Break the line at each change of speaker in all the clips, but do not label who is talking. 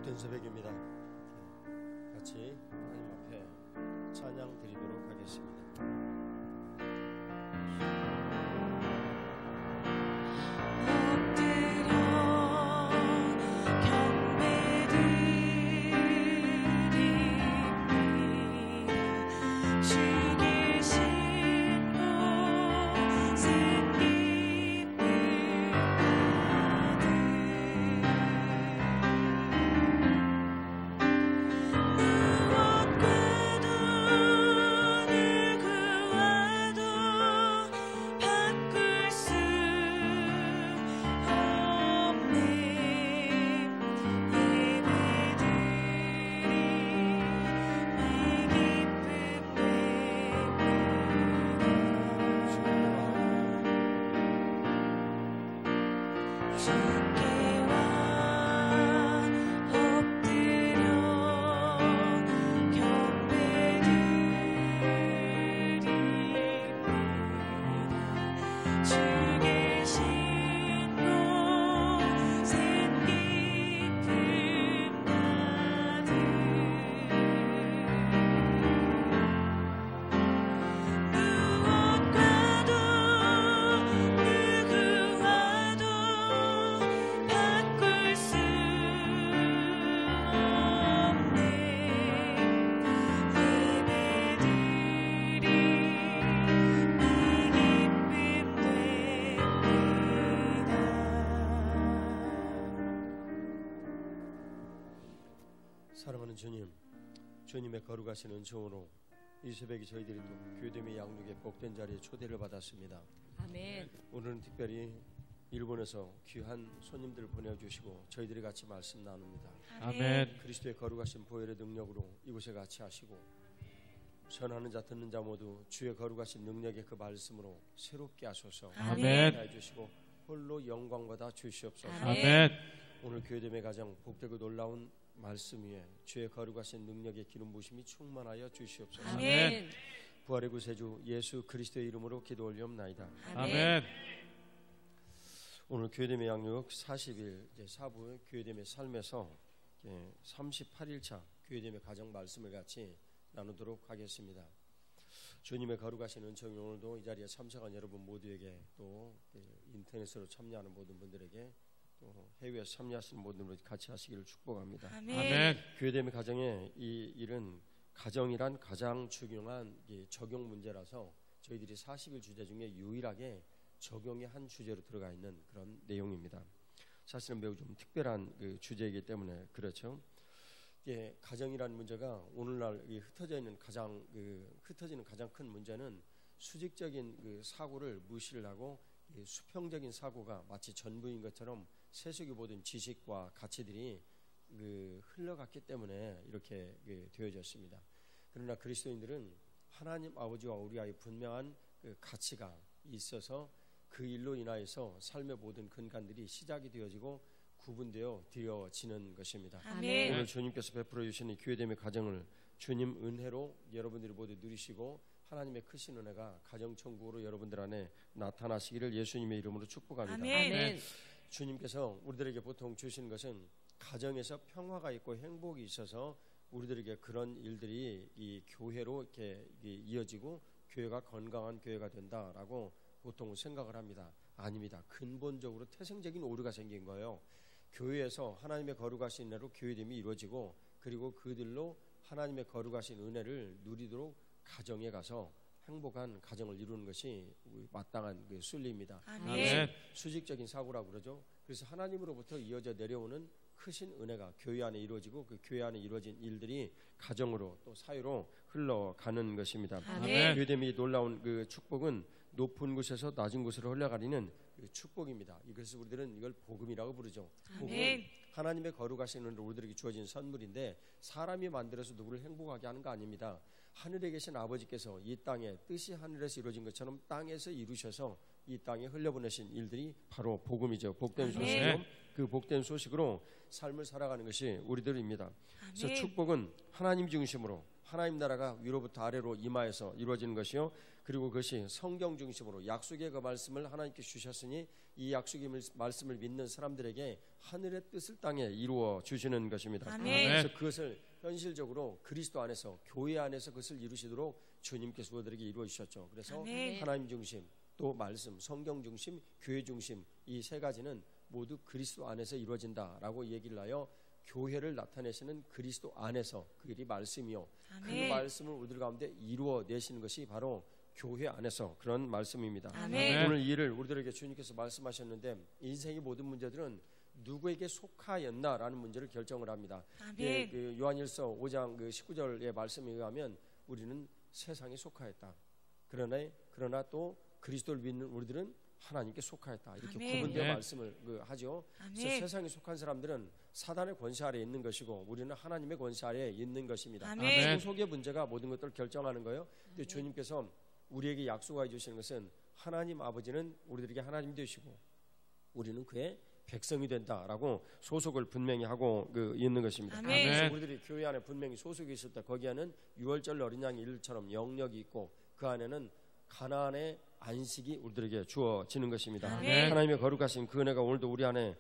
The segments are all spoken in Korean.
복된 새벽입니다. 같이 하나님 앞에 찬양 드리도록 하겠습니다. 사랑하는 주님, 주님의 거룩하신 은총으로 이 새벽에 저희들이 또 교회됨의 양육의 복된 자리에 초대를 받았습니다.
아멘.
오늘은 특별히 일본에서 귀한 손님들을 보내주시고 저희들이 같이 말씀 나눕니다.
아멘.
그리스도의 거룩하신 보혈의 능력으로 이곳에 같이 하시고 전하는 자 듣는 자 모두 주의 거룩하신 능력의 그 말씀으로 새롭게 하소서.
아멘.
해주시고 홀로 영광 받아 주시옵소서.
아멘.
오늘 교회됨의 가장 복되고 놀라운 말씀 위에 주의 거룩하신 능력의 기름 부으심이 충만하여 주시옵소서.
아멘.
부활의 구세주 예수 그리스도의 이름으로 기도 올리옵나이다.
아멘.
오늘 교회됨의 양육 40일 4부 교회됨의 삶에서 38일차 교회됨의 가정 말씀을 같이 나누도록 하겠습니다. 주님의 거룩하신 은총이 오늘도 이 자리에 참석한 여러분 모두에게 또 인터넷으로 참여하는 모든 분들에게 또 해외에서 참여하시는 모든 분들 같이 하시기를 축복합니다.
아멘.
교회됨의 가정의 이 일은 가정이란 가장 중요한 적용 문제라서 저희들이 40일 주제 중에 유일하게 적용의 한 주제로 들어가 있는 그런 내용입니다. 사실은 매우 좀 특별한 그 주제이기 때문에 그렇죠. 가정이라는 문제가 오늘날 흩어지는 가장 큰 문제는 수직적인 그 사고를 무시를 하고 수평적인 사고가 마치 전부인 것처럼 세속의 모든 지식과 가치들이 흘러갔기 때문에 이렇게 되어졌습니다. 그러나 그리스도인들은 하나님 아버지와 우리와의 분명한 그 가치가 있어서 그 일로 인하여서 삶의 모든 근간들이 시작이 되어지고 구분되어지는 것입니다.
아멘.
오늘 주님께서 베풀어 주시는 교회됨의 가정을 주님 은혜로 여러분들이 모두 누리시고 하나님의 크신 은혜가 가정천국으로 여러분들 안에 나타나시기를 예수님의 이름으로 축복합니다.
아멘.
주님께서 우리들에게 보통 주시는 것은 가정에서 평화가 있고 행복이 있어서 우리들에게 그런 일들이 이 교회로 이렇게 이어지고 교회가 건강한 교회가 된다라고 보통 생각을 합니다. 아닙니다. 근본적으로 태생적인 오류가 생긴 거예요. 교회에서 하나님의 거룩하신 은혜로 교회됨이 이루어지고 그리고 그들로 하나님의 거룩하신 은혜를 누리도록 가정에 가서 행복한 가정을 이루는 것이 마땅한 그 순리입니다.
아멘.
수직적인 사고라고 그러죠. 그래서 하나님으로부터 이어져 내려오는 크신 은혜가 교회 안에 이루어지고 그 교회 안에 이루어진 일들이 가정으로 또 사회로 흘러가는 것입니다.
아멘.
교회됨이 놀라운 그 축복은 높은 곳에서 낮은 곳으로 흘러가리는 그 축복입니다. 그래서 우리들은 이걸 복음이라고 부르죠. 복음은 하나님의 거룩하신 은혜로 우리들에게 주어진 선물인데 사람이 만들어서 누구를 행복하게 하는 거 아닙니다. 하늘에 계신 아버지께서 이 땅에 뜻이 하늘에서 이루어진 것처럼 땅에서 이루셔서 이 땅에 흘려보내신 일들이 바로 복음이죠. 복된 소식으로 그 복된 소식으로 삶을 살아가는 것이 우리들입니다. 그래서 축복은 하나님 중심으로 하나님 나라가 위로부터 아래로 임하여서 이루어지는 것이요, 그리고 그것이 성경 중심으로 약속의 그 말씀을 하나님께 주셨으니 이 약속의 말씀을 믿는 사람들에게 하늘의 뜻을 땅에 이루어 주시는 것입니다.
아멘.
그래서 그것을 현실적으로 그리스도 안에서, 교회 안에서 그것을 이루시도록 주님께서 우리들에게 이루어 주셨죠. 그래서
아멘.
하나님 중심, 또 말씀, 성경 중심, 교회 중심, 이 세 가지는 모두 그리스도 안에서 이루어진다라고 얘기를 하여 교회를 나타내시는 그리스도 안에서, 그 일이 말씀이요,
아멘.
그 말씀을 우리들 가운데 이루어내시는 것이 바로 교회 안에서 그런 말씀입니다.
아멘.
오늘 이 일을 우리들에게 주님께서 말씀하셨는데, 인생의 모든 문제들은 누구에게 속하였나라는 문제를 결정을 합니다.
아멘.
그 요한일서 5장 그 19절의 말씀에 의하면 우리는 세상에 속하였다. 그러나 또 그리스도를 믿는 우리들은 하나님께 속하였다. 이렇게
아멘.
구분되어
네.
말씀을 하죠.
아멘.
그래서 세상에 속한 사람들은 사단의 권세 아래에 있는 것이고, 우리는 하나님의 권세 아래에 있는 것입니다.
아멘.
소속의 문제가 모든 것들을 결정하는 거예요. 근데 주님께서 우리에게 약속해 주시는 것은 하나님 아버지는 우리들에게 하나님 되시고 우리는 그의 백성이 된다라고 소속을 분명히 하고 있는 것입니다.
아멘.
그래서 우리들이 교회 안에 분명히 소속이 있을 때 거기에는 유월절 어린 양의 일처럼 영역이 있고, 그 안에는 가나안의 안식이 우리들에게 주어지는 것입니다.
아멘.
하나님의 거룩하신 그 은혜가 오늘도 우리 안에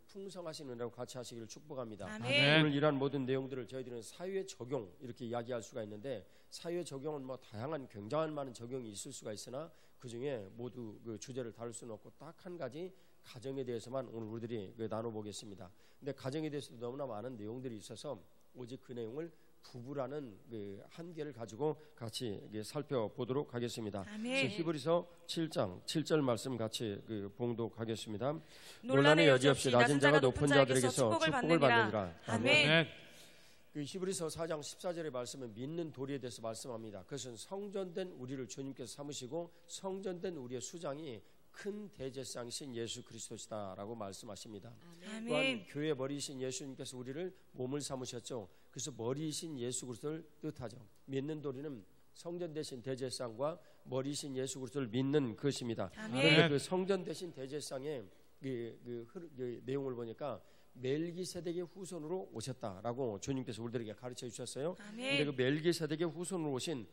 풍성하신 은혜로 같이 하시기를 축복합니다.
아멘.
오늘 이러한 모든 내용들을 저희들은 사유의 적용 이렇게 이야기할 수가 있는데, 사유의 적용은 뭐 다양한 굉장한 많은 적용이 있을 수가 있으나 그 중에 모두 그 주제를 다룰 수는 없고 딱 한 가지 가정에 대해서만 오늘 우리들이 나눠보겠습니다. 근데 가정에 대해서도 너무나 많은 내용들이 있어서 오직 그 내용을 부부라는 그 한계를 가지고 같이 살펴보도록 하겠습니다.
아멘.
히브리서 7장 7절 말씀 같이 봉독하겠습니다.
논란의 여지 없이 낮은 자가 높은 자에게서 축복을 받느니라. 아멘.
그 히브리서 4장 14절의 말씀은 믿는 도리에 대해서 말씀합니다. 그것은 성전된 우리를 주님께서 삼으시고 성전된 우리의 수장이 큰 대제사장이신 예수 그리스도시다라고 말씀하십니다.
아멘.
또한 교회 머리이신 예수님께서 우리를 몸을 삼으셨죠. 그래서 머리이신 예수 그리스도를 뜻하죠. 믿는 도리는 성전 대신 대제사장과 머리이신 예수 그리스도를 믿는 것입니다. 그런데 그 성전 대신 대제사장의 그 내용을 보니까 멜기세덱의 후손으로 오셨다라고 주님께서 우리들에게 가르쳐 주셨어요. 그런데 그 멜기세덱의 후손으로 오신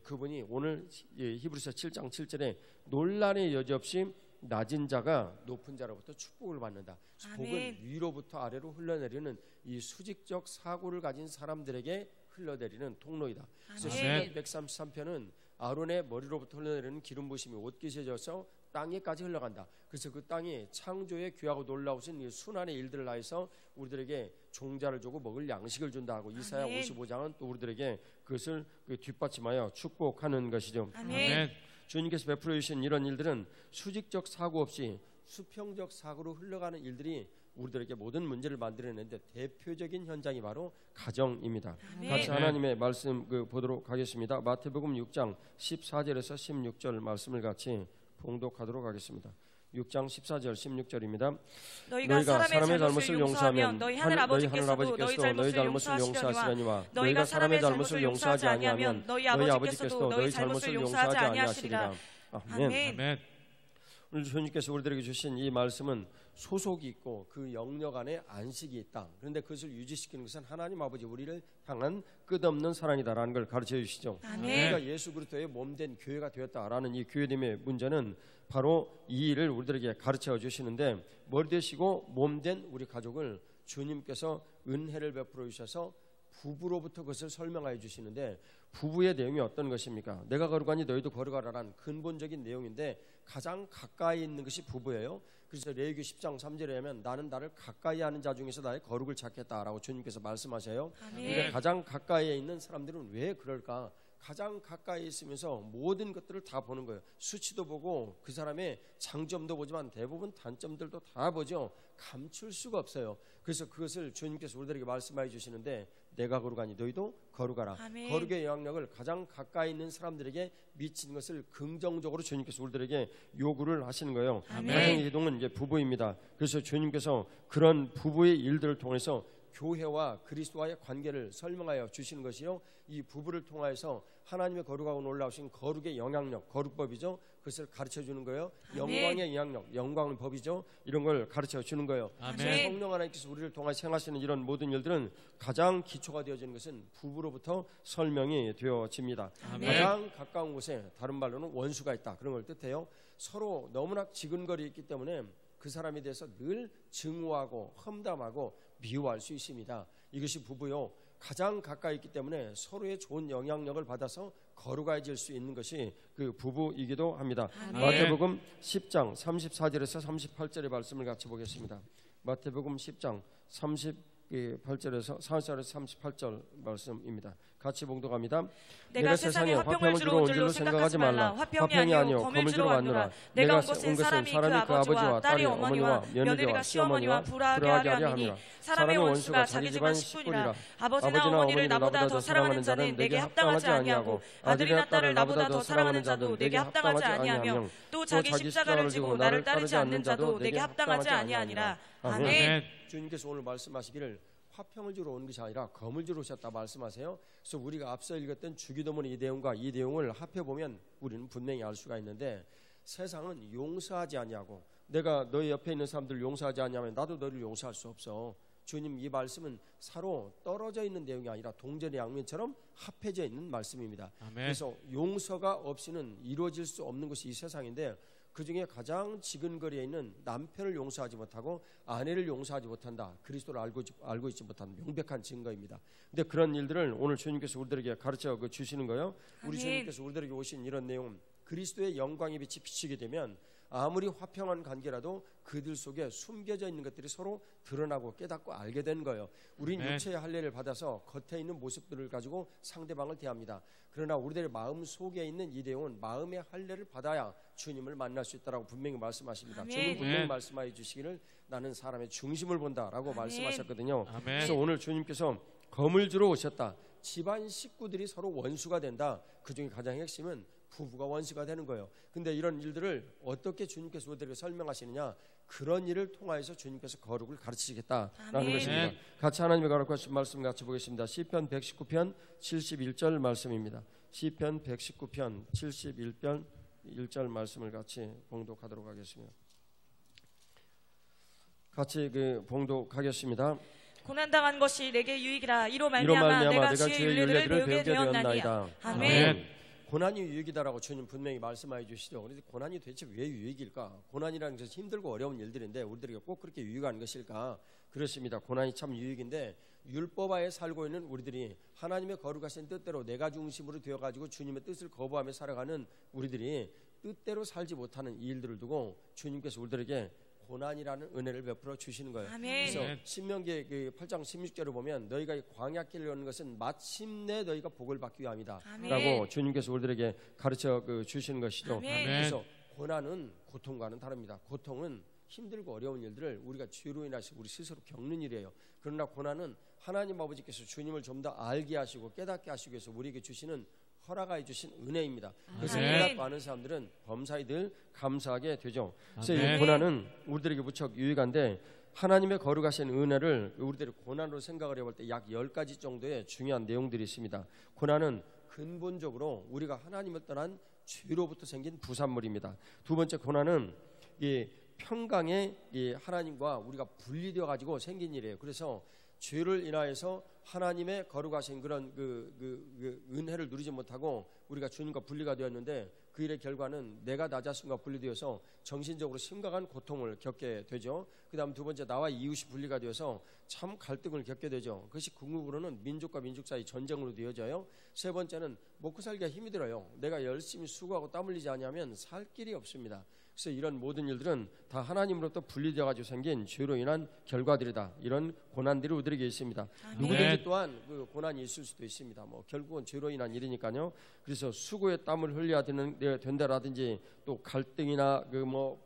그분이 오늘 히브리서 7장 7절에 논란의 여지 없이 낮은 자가 높은 자로부터 축복을 받는다. 복은 위로부터 아래로 흘러내리는 이 수직적 사고를 가진 사람들에게 흘러내리는 통로이다. 그래서 시편 133편은 아론의 머리로부터 흘러내리는 기름 부심이 옷깃에 져서 땅에까지 흘러간다. 그래서 그 땅이 창조의 귀하고 놀라우신 이 순환의 일들을 하여서 우리들에게 종자를 주고 먹을 양식을 준다고 이사야 55장은 또 우리들에게 그것을 뒷받침하여 축복하는 것이죠.
아멘.
주님께서 베풀어 주신 이런 일들은 수직적 사고 없이 수평적 사고로 흘러가는 일들이 우리들에게 모든 문제를 만들어내는데 대표적인 현장이 바로 가정입니다.
아멘.
같이 하나님의 말씀 보도록 하겠습니다. 마태복음 6장 14절에서 16절 말씀을 같이 봉독하도록 하겠습니다. 6장 14절 16절입니다.
너희가 사람의 잘못을 용서하면 너희 하늘 아버지께서도 너희 잘못을 용서하시려니와 너희가 사람의 잘못을 용서하지 아니하면 너희 아버지께서도 너희 잘못을 용서하지 아니하시리라. 아멘.
오늘 주님께서 우리들에게 주신 이 말씀은 소속이 있고 그 영역 안에 안식이 있다. 그런데 그것을 유지시키는 것은 하나님 아버지 우리를 향한 끝없는 사랑이다라는 걸 가르쳐 주시죠. 우리가 예수 그리스도의 몸된 교회가 되었다라는 이 교회됨의 문제는 바로 이 일을 우리들에게 가르쳐 주시는데, 머리 되시고 몸된 우리 가족을 주님께서 은혜를 베풀어 주셔서 부부로부터 그것을 설명하여 주시는데, 부부의 내용이 어떤 것입니까? 내가 거룩하니 너희도 거룩하라는 근본적인 내용인데 가장 가까이 있는 것이 부부예요. 그래서 레위기 10장 3절에 하면 나는 나를 가까이 하는 자 중에서 나의 거룩을 찾겠다라고 주님께서 말씀하세요. 그런데 가장 가까이에 있는 사람들은 왜 그럴까? 가장 가까이 있으면서 모든 것들을 다 보는 거예요. 수치도 보고 그 사람의 장점도 보지만 대부분 단점들도 다 보죠. 감출 수가 없어요. 그래서 그것을 주님께서 우리들에게 말씀해 주시는데, 내가 거룩하니 너희도 거룩하라.
아멘.
거룩의 영향력을 가장 가까이 있는 사람들에게 미치는 것을 긍정적으로 주님께서 우리들에게 요구를 하시는 거예요. 가정의 기둥은 이제 부부입니다. 그래서 주님께서 그런 부부의 일들을 통해서 교회와 그리스도와의 관계를 설명하여 주시는 것이요, 이 부부를 통하여서 하나님의 거룩하고 놀라우신 거룩의 영향력, 거룩법이죠. 그것을 가르쳐 주는 거예요. 영광의 영향력, 영광의 법이죠. 이런 걸 가르쳐 주는 거예요. 성령 하나님께서 우리를 통해 행하시는 이런 모든 일들은 가장 기초가 되어지는 것은 부부로부터 설명이 되어집니다. 가장 가까운 곳에 다른 말로는 원수가 있다, 그런 걸 뜻해요. 서로 너무나 지근거리 있기 때문에 그 사람에 대해서 늘 증오하고 험담하고 미워할 수 있습니다. 이것이 부부요, 가장 가까이 있기 때문에 서로의 좋은 영향력을 받아서 거룩해질 수 있는 것이 그 부부이기도 합니다. 마태복음 10장 34절에서 38절의 말씀을 같이 보겠습니다. 마태복음 10장 38절에서 38절 말씀입니다. 같이 봉독합니다. 내가 세상에 화평을 주러 온 줄로 생각하지 말라. 화평이 아니요 검을 주러 왔노라. 내가 온 것은 사람이 그 아버지와 딸이 어머니와 며느리가 시어머니와 불화하게 하려 함이니 사람의 원수가 자기 집안 식구니라. 아버지나 어머니를 나보다 더 사랑하는 자는 내게 합당하지 아니하고 아들이나 딸을 나보다 더 사랑하는 자도 내게 합당하지 아니하며 또 자기 십자가를 지고 나를 따르지 않는 자도 내게 합당하지 아니하니라. 아멘. 주님께서 오늘 말씀하시기를 화평을 주러 온 것이 아니라 검을 주러 오셨다 말씀하세요. 그래서 우리가 앞서 읽었던 주기도문의 이 내용과 이 내용을 합해보면 우리는 분명히 알 수가 있는데, 세상은 용서하지 아니하고 내가 너희 옆에 있는 사람들을 용서하지 않냐면 나도 너를 용서할 수 없어. 주님 이 말씀은 서로 떨어져 있는 내용이 아니라 동전의 양면처럼 합해져 있는 말씀입니다. 아멘. 그래서 용서가 없이는 이루어질 수 없는 것이 이 세상인데, 그 중에 가장 지근거리에 있는 남편을 용서하지 못하고 아내를 용서하지 못한다, 그리스도를 알고 있지 못한 명백한 증거입니다. 근데 그런 일들을 오늘 주님께서 우리들에게 가르쳐 주시는 거예요. 우리 주님께서 우리들에게 오신 이런 내용은 그리스도의 영광의 빛이 비치게 되면 아무리 화평한 관계라도 그들 속에 숨겨져 있는 것들이 서로 드러나고 깨닫고 알게 된 거예요. 우린 육체의 할례를 받아서 겉에 있는 모습들을 가지고 상대방을 대합니다. 그러나 우리들의 마음 속에 있는 이 내용은 마음의 할례를 받아야 주님을 만날 수 있다라고 분명히 말씀하십니다. 주님 분명히 말씀하여 주시기를 나는 사람의 중심을 본다라고 말씀하셨거든요. 그래서 오늘 주님께서 검을 주러 오셨다. 집안 식구들이 서로 원수가 된다. 그 중에 가장 핵심은 부부가 원수가 되는 거예요. 근데 이런 일들을 어떻게 주님께서 우리에게 설명하시느냐, 그런 일을 통하여서 주님께서 거룩을 가르치시겠다라는 것입니다. 같이 하나님의 거룩하신 말씀 같이 보겠습니다. 시편 119편 71절 말씀입니다. 시편 119편 71편 1절 말씀을 같이 봉독하도록 하겠습니다. 같이 봉독하겠습니다.
고난당한 것이 내게 유익이라. 이로 말미암아 내가 주의 윤례들을 배우게 되었나이다. 아멘.
고난이 유익이다라고 주님 분명히 말씀해 주시죠. 그런데 고난이 도대체 왜 유익일까? 고난이라는 것은 힘들고 어려운 일들인데 우리들에게 꼭 그렇게 유익한 것일까? 그렇습니다. 고난이 참 유익인데, 율법하에 살고 있는 우리들이 하나님의 거룩하신 뜻대로 내가 중심으로 되어가지고 주님의 뜻을 거부하며 살아가는 우리들이 뜻대로 살지 못하는 이 일들을 두고 주님께서 우리들에게 고난이라는 은혜를 베풀어 주시는 거예요.
아멘.
그래서 신명기 8장 16절을 보면 너희가 이 광야길을 걷는 것은 마침내 너희가 복을 받기 위함이다 라고 주님께서 우리들에게 가르쳐 주시는 것이죠.
아멘.
그래서 고난은 고통과는 다릅니다. 고통은 힘들고 어려운 일들을 우리가 죄로 인해서 우리 스스로 겪는 일이에요. 그러나 고난은 하나님 아버지께서 주님을 좀 더 알게 하시고 깨닫게 하시기 위해서 우리에게 주시는 허락하여 주신 은혜입니다. 그래서 깨닫고 아는 사람들은 범사에 늘 감사하게 되죠. 그래서 이 고난은 우리들에게 무척 유익한데, 하나님의 거룩하신 은혜를 우리들이 고난으로 생각을 해볼 때 약 10가지 정도의 중요한 내용들이 있습니다. 고난은 근본적으로 우리가 하나님을 떠난 죄로부터 생긴 부산물입니다. 두 번째, 고난은 이 평강에 이 하나님과 우리가 분리되어 가지고 생긴 일이에요. 그래서 죄를 인하여서 하나님의 거룩하신 그런 은혜를 누리지 못하고 우리가 주님과 분리가 되었는데, 그 일의 결과는 내가 나 자신과 분리되어서 정신적으로 심각한 고통을 겪게 되죠. 그 다음 두 번째, 나와 이웃이 분리가 되어서 참 갈등을 겪게 되죠. 그것이 궁극으로는 민족과 민족 사이 전쟁으로 되어져요. 세 번째는 먹고 살기가 힘이 들어요. 내가 열심히 수고하고 땀 흘리지 않으면 살 길이 없습니다. 그래서 이런 모든 일들은 다 하나님으로부터 분리되어 가지고 생긴 죄로 인한 결과들이다. 이런 고난들이 우리에게 있습니다. 아멘. 누구든지 또한 그 고난이 있을 수도 있습니다. 결국은 죄로 인한 일이니까요. 그래서 수고의 땀을 흘려야 된다라든지, 또 갈등이나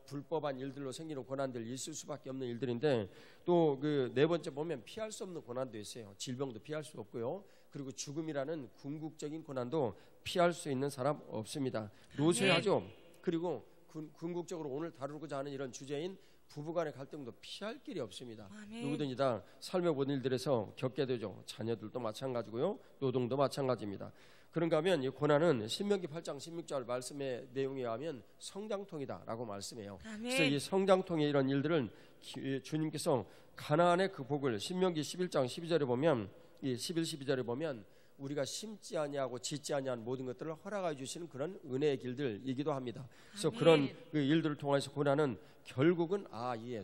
불법한 일들로 생기는 고난들 있을 수밖에 없는 일들인데, 또 네 번째 보면 피할 수 없는 고난도 있어요. 질병도 피할 수 없고요. 그리고 죽음이라는 궁극적인 고난도 피할 수 있는 사람 없습니다. 노쇠하죠. 그리고 궁극적으로 오늘 다루고자 하는 이런 주제인 부부간의 갈등도 피할 길이 없습니다.
아멘.
누구든지 다 삶의 모든 일들에서 겪게 되죠. 자녀들도 마찬가지고요, 노동도 마찬가지입니다. 그런가 하면 이 고난은 신명기 8장 16절 말씀의 내용에 의하면 성장통이다라고 말씀해요.
아멘.
그래서 이 성장통의 이런 일들은 주님께서 가나안의 그 복을 신명기 11장 12절에 보면, 이 11, 12절에 보면 우리가 심지 아니하고 짓지 아니한 모든 것들을 허락해 주시는 그런 은혜의 길들이기도 합니다. 그래서
아멘.
그런 그 일들을 통해서 고난은 결국은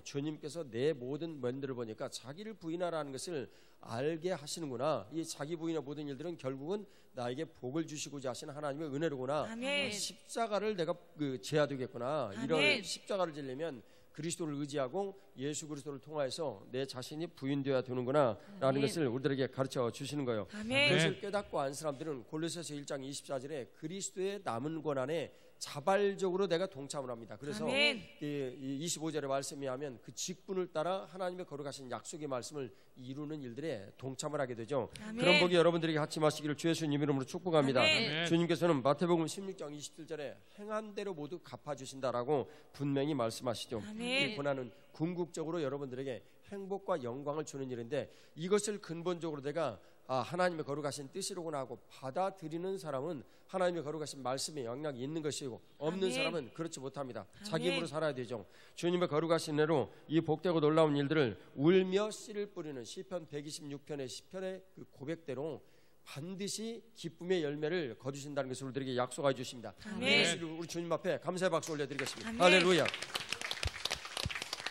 주님께서 내 모든 면들을 보니까 자기를 부인하라는 것을 알게 하시는구나. 이 자기 부인의 모든 일들은 결국은 나에게 복을 주시고자 하시는 하나님의 은혜로구나.
아멘.
십자가를 내가 져야 되겠구나.
아멘.
이런 십자가를 지려면 그리스도를 의지하고 예수 그리스도를 통하여서 내 자신이 부인되어야 되는구나 라는 것을 우리들에게 가르쳐 주시는 거예요.
아멘.
그것을 깨닫고 안 사람들은 골로새서 1장 24절에 그리스도의 남은 고난에 자발적으로 내가 동참을 합니다. 그래서
아멘.
25절의 말씀에 하면 그 직분을 따라 하나님의 거룩하신 약속의 말씀을 이루는 일들에 동참을 하게 되죠.
아멘.
그런 복이 여러분들에게 같이마시기를 주 예수님 이름으로 축복합니다.
아멘.
주님께서는 마태복음 16장 27절에 행한 대로 모두 갚아주신다라고 분명히 말씀하시죠.
아멘.
이 고난은 궁극적으로 여러분들에게 행복과 영광을 주는 일인데, 이것을 근본적으로 내가 하나님의 거룩하신 뜻이로구나 하고 받아들이는 사람은 하나님의 거룩하신 말씀에 영향이 있는 것이고, 없는
아멘.
사람은 그렇지 못합니다.
아멘.
자기 힘으로 살아야 되죠. 주님의 거룩하신 은혜로 이 복되고 놀라운 일들을 울며 씨를 뿌리는 시편 126편의 시편의 그 고백대로 반드시 기쁨의 열매를 거두신다는 것을 우리들에게 약속해 주십니다.
아멘.
우리 주님 앞에 감사의 박수 올려드리겠습니다.
아멘.
할렐루야.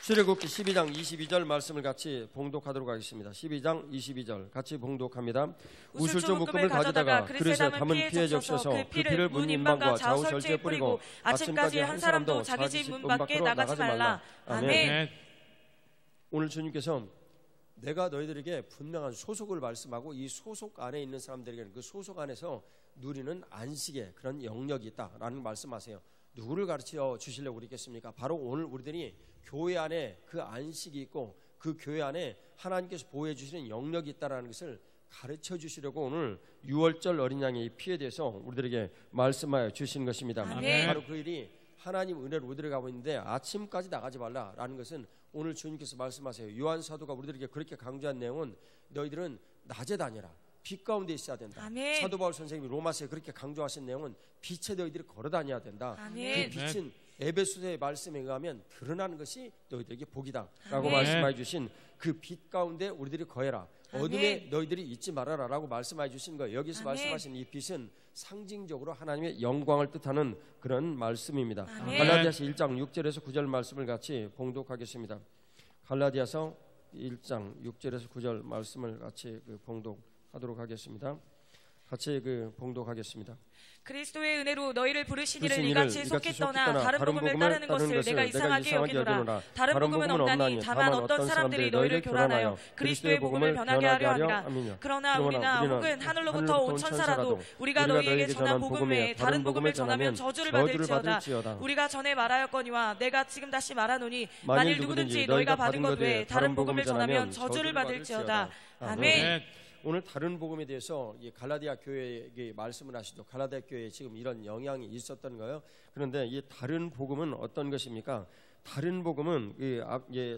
출애굽기 12장 22절 말씀을 같이 봉독하도록 하겠습니다. 12장 22절 같이 봉독합니다. 우슬조 묶음을 가져다가 그릇에 담은 피에 적셔서 그 피를 문 인방과 좌우 절지에 뿌리고 아침까지 한 사람도 자기 집 문 밖에 나가지 말라. 아멘. 오늘 주님께서 내가 너희들에게 분명한 소속을 말씀하고, 이 소속 안에 있는 사람들에게는 그 소속 안에서 누리는 안식의 그런 영역이 있다라는 말씀하세요. 누구를 가르쳐 주시려고 그러겠습니까? 바로 오늘 우리들이 교회 안에 그 안식이 있고, 그 교회 안에 하나님께서 보호해 주시는 영역이 있다라는 것을 가르쳐 주시려고 오늘 6월절 어린 양의 피에 대해서 우리들에게 말씀하여 주시는 것입니다.
아멘.
바로 그 일이 하나님 은혜로 우리들에게 가고 있는데, 아침까지 나가지 말라라는 것은 오늘 주님께서 말씀하세요. 요한 사도가 우리들에게 그렇게 강조한 내용은 너희들은 낮에 다니라, 빛 가운데 있어야 된다.
아멘.
사도 바울 선생님이 로마서에 그렇게 강조하신 내용은 빛에 너희들이 걸어 다녀야 된다.
아멘.
그 빛은 에베소서의 말씀에 의하면 드러나는 것이 너희들에게 복이다 라고
아멘.
말씀해 주신 그 빛 가운데 우리들이 거해라,
아멘.
어둠에 너희들이 있지 말아라 라고 말씀해 주신 거예요. 여기서
아멘.
말씀하신 이 빛은 상징적으로 하나님의 영광을 뜻하는 그런 말씀입니다.
아멘.
갈라디아서 1장 6절에서 9절 말씀을 같이 봉독하겠습니다. 갈라디아서 1장 6절에서 9절 말씀을 같이 봉독하도록 하겠습니다. 같이 봉독하겠습니다.
그리스도의 은혜로 너희를 부르시니를 이같이 속히 떠나 다른 복음을 따르는 것을 내가 이상하게 여기노라. 다른 복음은 없나니 다만 어떤 사람들이 너희를 교란하여 그리스도의 복음을 변하게 하려 함이라. 그러나 우리나 혹은 하늘로부터 온 천사라도 우리가 너희에게 전한 복음 외에 다른 복음을 전하면 저주를 받을지어다. 우리가 전에 말하였거니와 내가 지금 다시 말하노니 만일 누구든지 너희가 받은 것 외에 다른 복음을 전하면 저주를 받을지어다. 아멘.
오늘 다른 복음에 대해서 갈라디아 교회에게 말씀을 하시죠. 갈라디아 교회에 지금 이런 영향이 있었던 거예요. 그런데 이 다른 복음은 어떤 것입니까? 다른 복음은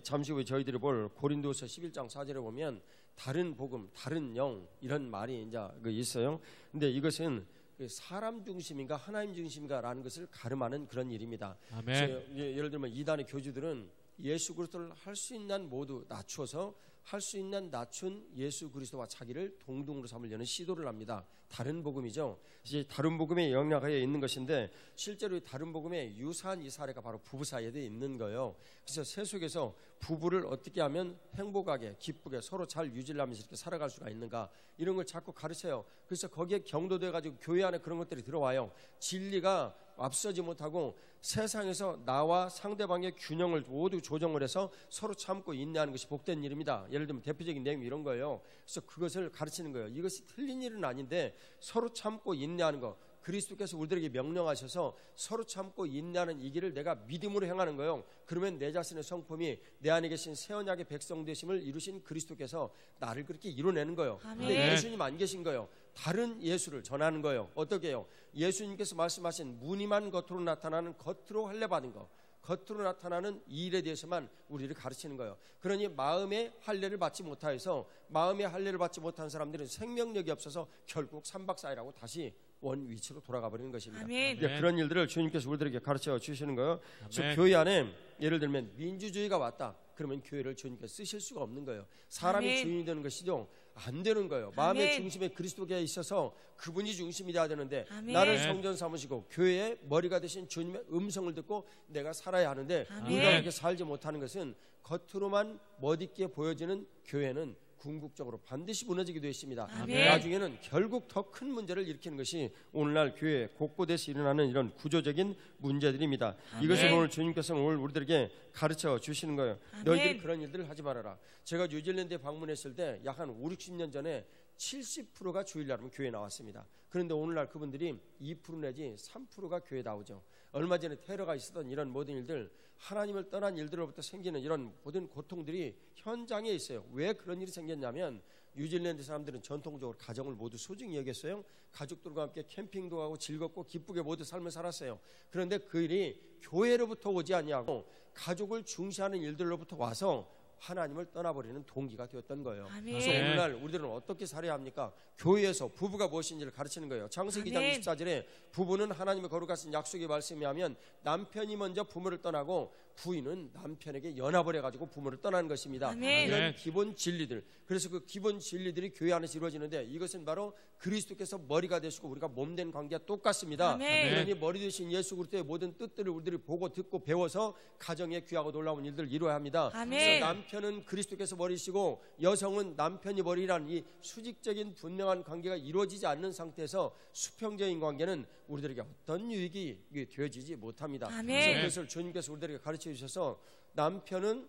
잠시 후에 저희들이 볼 고린도서 11장 4절에 보면 다른 복음, 다른 영 이런 말이 이제 있어요. 근데 이것은 사람 중심인가 하나님 중심인가라는 것을 가름하는 그런 일입니다.
아멘.
예를 들면 이단의 교주들은 예수 그리스도를 할 수 있는 모두 낮추어서 할 수 있는 낮춘 예수 그리스도와 자기를 동등으로 삼으려는 시도를 합니다. 다른 복음이죠. 이제 다른 복음의 영향하에 있는 것인데, 실제로 이 다른 복음의 유사한 이 사례가 바로 부부 사이에 있는 거예요. 그래서 세속에서 부부를 어떻게 하면 행복하게 기쁘게 서로 잘 유지를 하면서 이렇게 살아갈 수가 있는가, 이런 걸 자꾸 가르쳐요. 그래서 거기에 경도돼 가지고 교회 안에 그런 것들이 들어와요. 진리가 앞서지 못하고 세상에서 나와 상대방의 균형을 모두 조정을 해서 서로 참고 인내하는 것이 복된 일입니다. 예를 들면 대표적인 내용이 이런 거예요. 그래서 그것을 가르치는 거예요. 이것이 틀린 일은 아닌데 서로 참고 인내하는 거, 그리스도께서 우리들에게 명령하셔서 서로 참고 인내하는 이 길을 내가 믿음으로 행하는 거예요. 그러면 내 자신의 성품이 내 안에 계신 새 언약의 백성 되심을 이루신 그리스도께서 나를 그렇게 이뤄내는 거예요. 근데 예수님 안 계신 거예요. 다른 예수를 전하는 거예요. 어떻게 해요? 예수님께서 말씀하신 무늬만 겉으로 나타나는 겉으로 할례 받은 거, 겉으로 나타나는 이 일에 대해서만 우리를 가르치는 거예요. 그러니 마음의 할례를 받지 못하여서 마음의 할례를 받지 못한 사람들은 생명력이 없어서 결국 3박 4일하고 다시 원 위치로 돌아가 버리는 것입니다. 그런 일들을 주님께서 우리들에게 가르쳐 주시는 거예요. 그래서 교회 안에 예를 들면 민주주의가 왔다. 그러면 교회를 주님께서 쓰실 수가 없는 거예요. 사람이 주인이 되는 것이죠. 안 되는 거예요. 마음의 중심에 그리스도가 있어서 그분이 중심이 돼야 되는데 나를 성전 삼으시고 교회의 머리가 되신 주님의 음성을 듣고 내가 살아야 하는데 우리가 그렇게 살지 못하는 것은 겉으로만 멋있게 보여지는 교회는 궁극적으로 반드시 무너지게 되어 있습니다. 나중에는 결국 더 큰 문제를 일으키는 것이 오늘날 교회 곳곳에서 일어나는 이런 구조적인 문제들입니다. 이것을 오늘 주님께서는 오늘 우리들에게 가르쳐 주시는 거예요. 너희들이 그런 일들을 하지 말아라. 제가 뉴질랜드에 방문했을 때 약 한 50-60년 전에 70%가 주일날 하면 교회에 나왔습니다. 그런데 오늘날 그분들이 2% 내지 3%가 교회에 나오죠. 얼마 전에 테러가 있었던 이런 모든 일들, 하나님을 떠난 일들로부터 생기는 이런 모든 고통들이 현장에 있어요. 왜 그런 일이 생겼냐면 뉴질랜드 사람들은 전통적으로 가정을 모두 소중히 여겼어요. 가족들과 함께 캠핑도 가고 즐겁고 기쁘게 모두 삶을 살았어요. 그런데 그 일이 교회로부터 오지 아니하고 가족을 중시하는 일들로부터 와서 하나님을 떠나버리는 동기가 되었던 거예요. 그래서 오늘날 우리들은 어떻게 살아야 합니까? 교회에서 부부가 무엇인지를 가르치는 거예요. 창세기 2장 24절에 부부는 하나님의 거룩하신 약속의 말씀에 하면 남편이 먼저 부모를 떠나고 부인은 남편에게 연합을 해가지고 부모를 떠나는 것입니다. 이런 기본 진리들. 그래서 그 기본 진리들이 교회 안에서 이루어지는데 이것은 바로 그리스도께서 머리가 되시고 우리가 몸된 관계가 똑같습니다. 그러니 머리 되신 예수 그리스도의 모든 뜻들을 우리들이 보고 듣고 배워서 가정의 귀하고 놀라운 일들을 이루어야 합니다. 그래서 남편은 그리스도께서 머리시고 여성은 남편이 머리라는 이 수직적인 분명한 관계가 이루어지지 않는 상태에서 수평적인 관계는 우리들에게 어떤 유익이 되어지지 못합니다. 그래서 그것을 주님께서 우리들에게 가르쳐 주셔서 남편은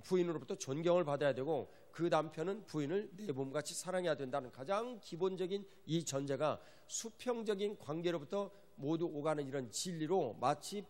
부인으로부터 존경을 받아야 되고 그 남편은 부인을 내 몸같이 사랑해야 된다는 가장 기본적인 이 전제가 수평적인 관계로부터 모두 오가는 이런 진리로 마치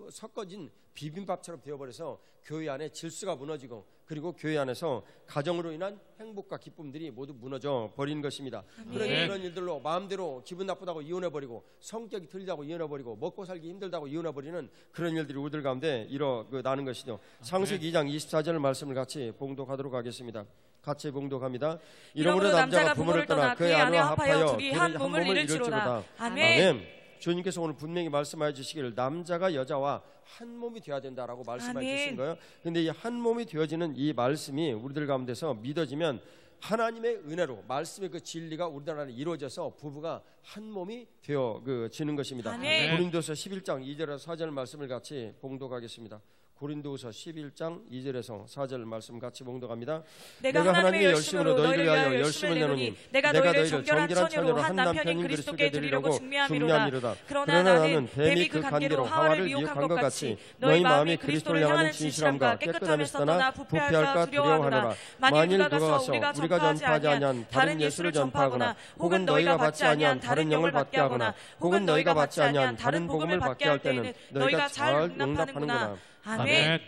섞어진 비빔밥처럼 되어버려서 교회 안에 질서가 무너지고 그리고 교회 안에서 가정으로 인한 행복과 기쁨들이 모두 무너져 버리는 것입니다. 그러니 그런 일들로 마음대로 기분 나쁘다고 이혼해버리고 성격이 틀리다고 이혼해버리고 먹고 살기 힘들다고 이혼해버리는 그런 일들이 우리들 가운데 일어나는 것이죠. 창세기 2장 24절 말씀을 같이 봉독하도록 하겠습니다. 같이 봉독합니다. 이러므로 남자가 부모를 떠나 그의 아내와 합하여 둘이 한 몸을 이룰지로다. 아멘. 주님께서 오늘 분명히 말씀하여 주시기를 남자가 여자와 한 몸이 되어야 된다라고 말씀하여 주신 거예요. 그런데 이 한 몸이 되어지는 이 말씀이 우리들 가운데서 믿어지면 하나님의 은혜로 말씀의 그 진리가 우리들 안에 이루어져서 부부가 한 몸이 되어지는 것입니다. 고린도서 11장 2절에서 4절 말씀을 같이 봉독하겠습니다. 고린도후서 11장 2절에서 4절 말씀 같이 봉독합니다.
내가 하나님의 열심으로 너희를 위하여 열심을 내노니 내가 너희를 정결한 처녀로 한 남편인 그리스도께 드리려고 중매함이로다. 그러나 나는 뱀이 그 관계로 하와를 미혹한 것 같이 너희 마음이 그리스도를 향하는 진실함과 깨끗함에서 떠나 부패할까 두려워하노라. 만일 누가 가서 우리가 전파하지 아니한 다른 예수를 전파하거나 혹은 너희가 받지 아니한 다른 영을 받게 하거나 혹은 너희가 받지 아니한 다른 복음을 받게 할 때는 너희가 잘 용납하는구나. 아멘.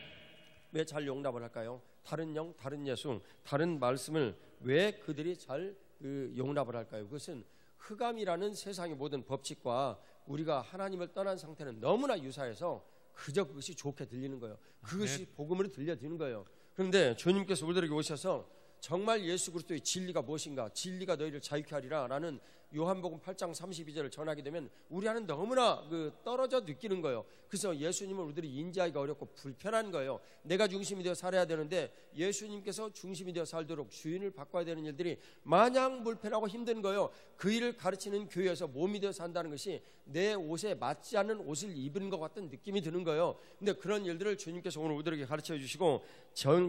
왜 잘 용납을 할까요? 다른 영, 다른 예수, 다른 말씀을 왜 그들이 잘 용납을 할까요? 그것은 흑암이라는 세상의 모든 법칙과 우리가 하나님을 떠난 상태는 너무나 유사해서 그저 그것이 좋게 들리는 거예요. 그것이 복음으로 들려지는 거예요. 그런데 주님께서 우리들에게 오셔서 정말 예수 그리스도의 진리가 무엇인가, 진리가 너희를 자유케 하리라 라는 요한복음 8장 32절을 전하게 되면 우리 안은 너무나 떨어져 느끼는 거예요. 그래서 예수님을 우리들이 인지하기가 어렵고 불편한 거예요. 내가 중심이 되어 살아야 되는데 예수님께서 중심이 되어 살도록 주인을 바꿔야 되는 일들이 마냥 불편하고 힘든 거예요. 그 일을 가르치는 교회에서 몸이 되어 산다는 것이 내 옷에 맞지 않는 옷을 입은 것 같은 느낌이 드는 거예요. 근데 그런 일들을 주님께서 오늘 우리들에게 가르쳐 주시고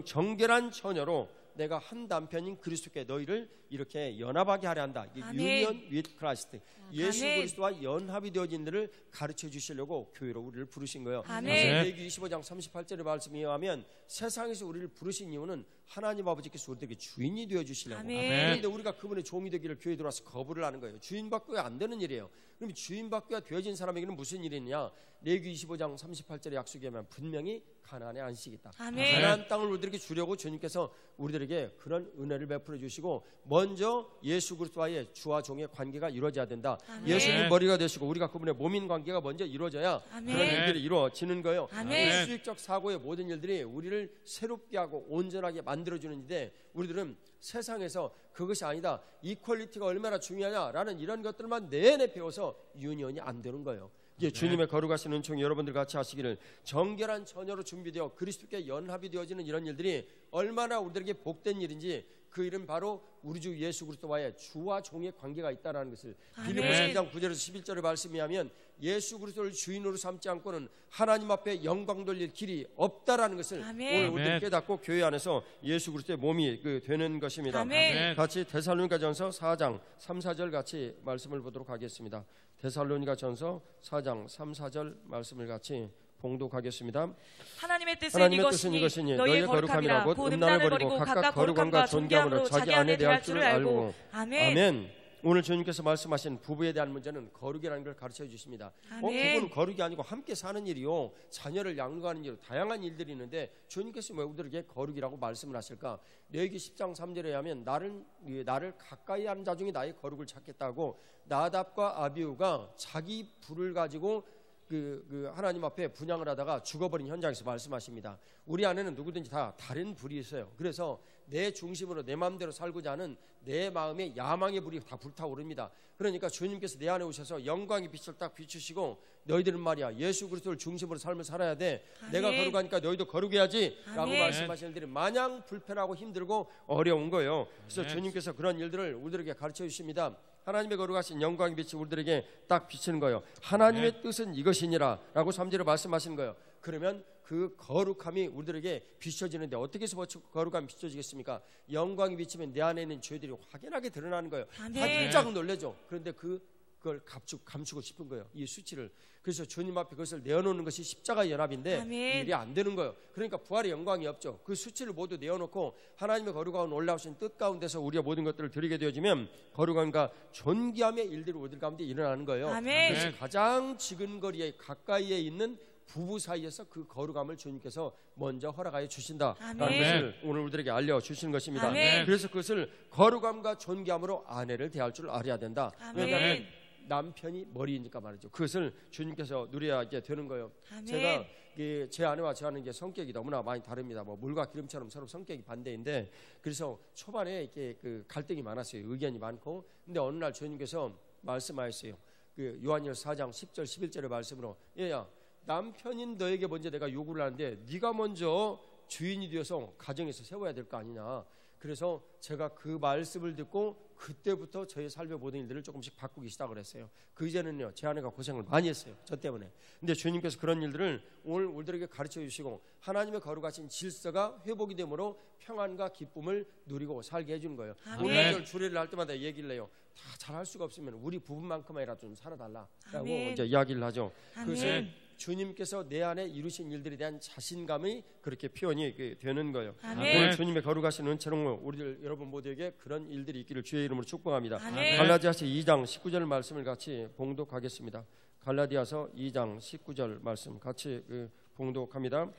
정결한 처녀로 내가 한 남편인 그리스도께 너희를 이렇게 연합하게 하려 한다. 유니언 with Christ. 예수 그리스도와 연합이 되어진 일을 가르쳐 주시려고 교회로 우리를 부르신 거예요. 레위기 25장 38절의 말씀에 의하면 세상에서 우리를 부르신 이유는 하나님 아버지께서 우리에게 주인이 되어 주시려고. 그런데 우리가 그분의 종이 되기를 교회에 들어와서 거부를 하는 거예요. 주인 바꾸가 안 되는 일이에요. 그럼 주인 바꾸가 되어진 사람에게는 무슨 일이냐? 레위기 25장 38절의 약속에 하면 분명히 가나안의 안식이 있다.
아멘.
가나안 땅을 우리들에게 주려고 주님께서 우리들에게 그런 은혜를 베풀어 주시고 먼저 예수 그리스도와의 주와 종의 관계가 이루어져야 된다.
아멘.
예수님 머리가 되시고 우리가 그분의 몸인 관계가 먼저 이루어져야
아멘.
그런 일들이 이루어지는 거예요.
아멘.
수익적 사고의 모든 일들이 우리를 새롭게 하고 온전하게 만들어주는데 우리들은 세상에서 그것이 아니다. 이퀄리티가 얼마나 중요하냐라는 이런 것들만 내내 배워서 유니온이 안 되는 거예요. 예, 주님의 거룩하신 은총이 여러분들 같이 하시기를 정결한 처녀로 준비되어 그리스도께 연합이 되어지는 이런 일들이 얼마나 우리들에게 복된 일인지 그 일은 바로 우리 주 예수 그리스도와의 주와 종의 관계가 있다는 것을 빌립보서 2장 9절에서 11절의 말씀에 하면 예수 그리스도를 주인으로 삼지 않고는 하나님 앞에 영광 돌릴 길이 없다라는 것을 오늘 우리들이 깨닫고 교회 안에서 예수 그리스도의 몸이 되는 것입니다.
아멘.
같이 데살로니가전서 4장 3, 4절 같이 말씀을 보도록 하겠습니다. 데살로니가전서 4장 3, 4절 말씀을 같이 봉독하겠습니다.
하나님의 뜻은 이것이니 너희의 거룩함이라 곧 음란을 버리고 각각 거룩함과 존귀함으로 자기 안에 대할 줄을 알고. 아멘.
아멘. 오늘 주님께서 말씀하신 부부에 대한 문제는 거룩이라는 걸 가르쳐 주십니다. 부부는 거룩이 아니고 함께 사는 일이요, 자녀를 양육하는 일, 다양한 일들이 있는데 주님께서 왜 우리에게 거룩이라고 말씀을 하실까? 레위기 10장 3절에 하면 나를 가까이 하는 자 중에 나의 거룩을 찾겠다고 나답과 아비후가 자기 불을 가지고 하나님 앞에 분향을 하다가 죽어버린 현장에서 말씀하십니다. 우리 안에는 누구든지 다 다른 불이 있어요. 그래서 내 중심으로 내 마음대로 살고자 하는 내 마음의 야망의 불이 다 불타오릅니다. 그러니까 주님께서 내 안에 오셔서 영광의 빛을 딱 비추시고 너희들은 말이야 예수 그리스도를 중심으로 삶을 살아야 돼. 아멘. 내가 거룩하니까 너희도 거룩해야지 라고 말씀하시는 일들이 마냥 불편하고 힘들고 어려운 거예요. 그래서 주님께서 그런 일들을 우리들에게 가르쳐 주십니다. 하나님의 거룩하신 영광의 빛이 우리들에게 딱 비치는 거예요. 하나님의 뜻은 이것이니라 라고 3절에 말씀하시는 거예요. 그러면 그 거룩함이 우리들에게 비춰지는데 어떻게 해서 거룩함이 비춰지겠습니까? 영광이 비치면 내 안에 있는 죄들이 확연하게 드러나는 거예요. 깜짝 놀라죠. 그런데 그걸 감추고 싶은 거예요, 이 수치를. 그래서 주님 앞에 그것을 내어놓는 것이 십자가의 연합인데 아멘. 일이 안 되는 거예요. 그러니까 부활의 영광이 없죠. 그 수치를 모두 내어놓고 하나님의 거룩하고 놀라우신 뜻 가운데서 우리가 모든 것들을 드리게 되어지면 거룩함과 존귀함의 일들이 우리들 가운데 일어나는 거예요.
아멘.
그래서 가장 지근거리에 가까이에 있는 부부 사이에서 그 거룩함을 주님께서 먼저 허락하여 주신다라는 것을 오늘 우리들에게 알려주시는 것입니다.
아멘.
그래서 그것을 거룩함과 존귀함으로 아내를 대할 줄 알아야 된다. 왜냐하면 남편이 머리이니까 말이죠. 그것을 주님께서 누려야 되는 거예요.
아멘.
제가 제 아내와 제 아내는 성격이 너무나 많이 다릅니다. 뭐 물과 기름처럼 서로 성격이 반대인데 그래서 초반에 이렇게 갈등이 많았어요. 의견이 많고. 근데 어느 날 주님께서 말씀하셨어요. 요한일서 4장 10절 11절의 말씀으로 얘야 남편인 너에게 먼저 내가 요구를 하는데 네가 먼저 주인이 되어서 가정에서 세워야 될 거 아니냐. 그래서 제가 그 말씀을 듣고 그때부터 저의 삶의 모든 일들을 조금씩 바꾸기 시작을 했어요. 그 이전에는요 제 아내가 고생을 많이 했어요, 저 때문에. 근데 주님께서 그런 일들을 오늘 우리들에게 가르쳐 주시고 하나님의 거룩하신 질서가 회복이 되므로 평안과 기쁨을 누리고 살게 해주는 거예요. 오늘 주례를 할 때마다 얘기를 해요. 다 잘할 수가 없으면 우리 부분만큼이라도 좀 살아달라라고 이제 이야기를 하죠. 그래서 주님께서 내 안에 이루신 일들에 대한 자신감이 그렇게 표현이 되는 거예요. 오늘 주님의 거룩하신 은혜로 우리들 여러분 모두에게 그런 일들이 있기를 주의 이름으로 축복합니다. 갈라디아서 2장 19절 말씀을 같이 봉독하겠습니다. 갈라디아서 2장 19절 말씀 같이 봉독합니다.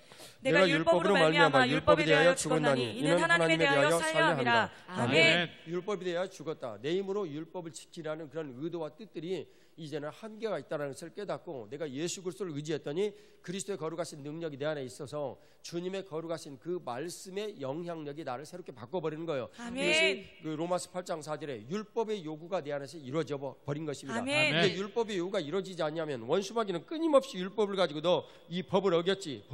내가 율법으로 말미암아 율법에 대하여 죽었나니 이는 하나님에 대하여 살려 함이라. 아멘.
율법에 대하여 죽었다. 내 힘으로 율법을 지키라는 그런 의도와 뜻들이 이제는 한계가 있다는 것을 깨닫고 내가 예수 그리스도를 의지했더니 그리스도의 거룩하신 능력이 내 안에 있어서 주님의 거룩하신 그 말씀의 영향력이 나를 새롭게 바꿔버리는 거예요. 이것이 로마서 8장 4절에 율법의 요구가 내 안에서 이루어져 버린 것입니다. 근데 율법의 요구가 이루어지지 않냐면 원수마귀는 끊임없이 율법을 가지고 너 이 법을 어겼지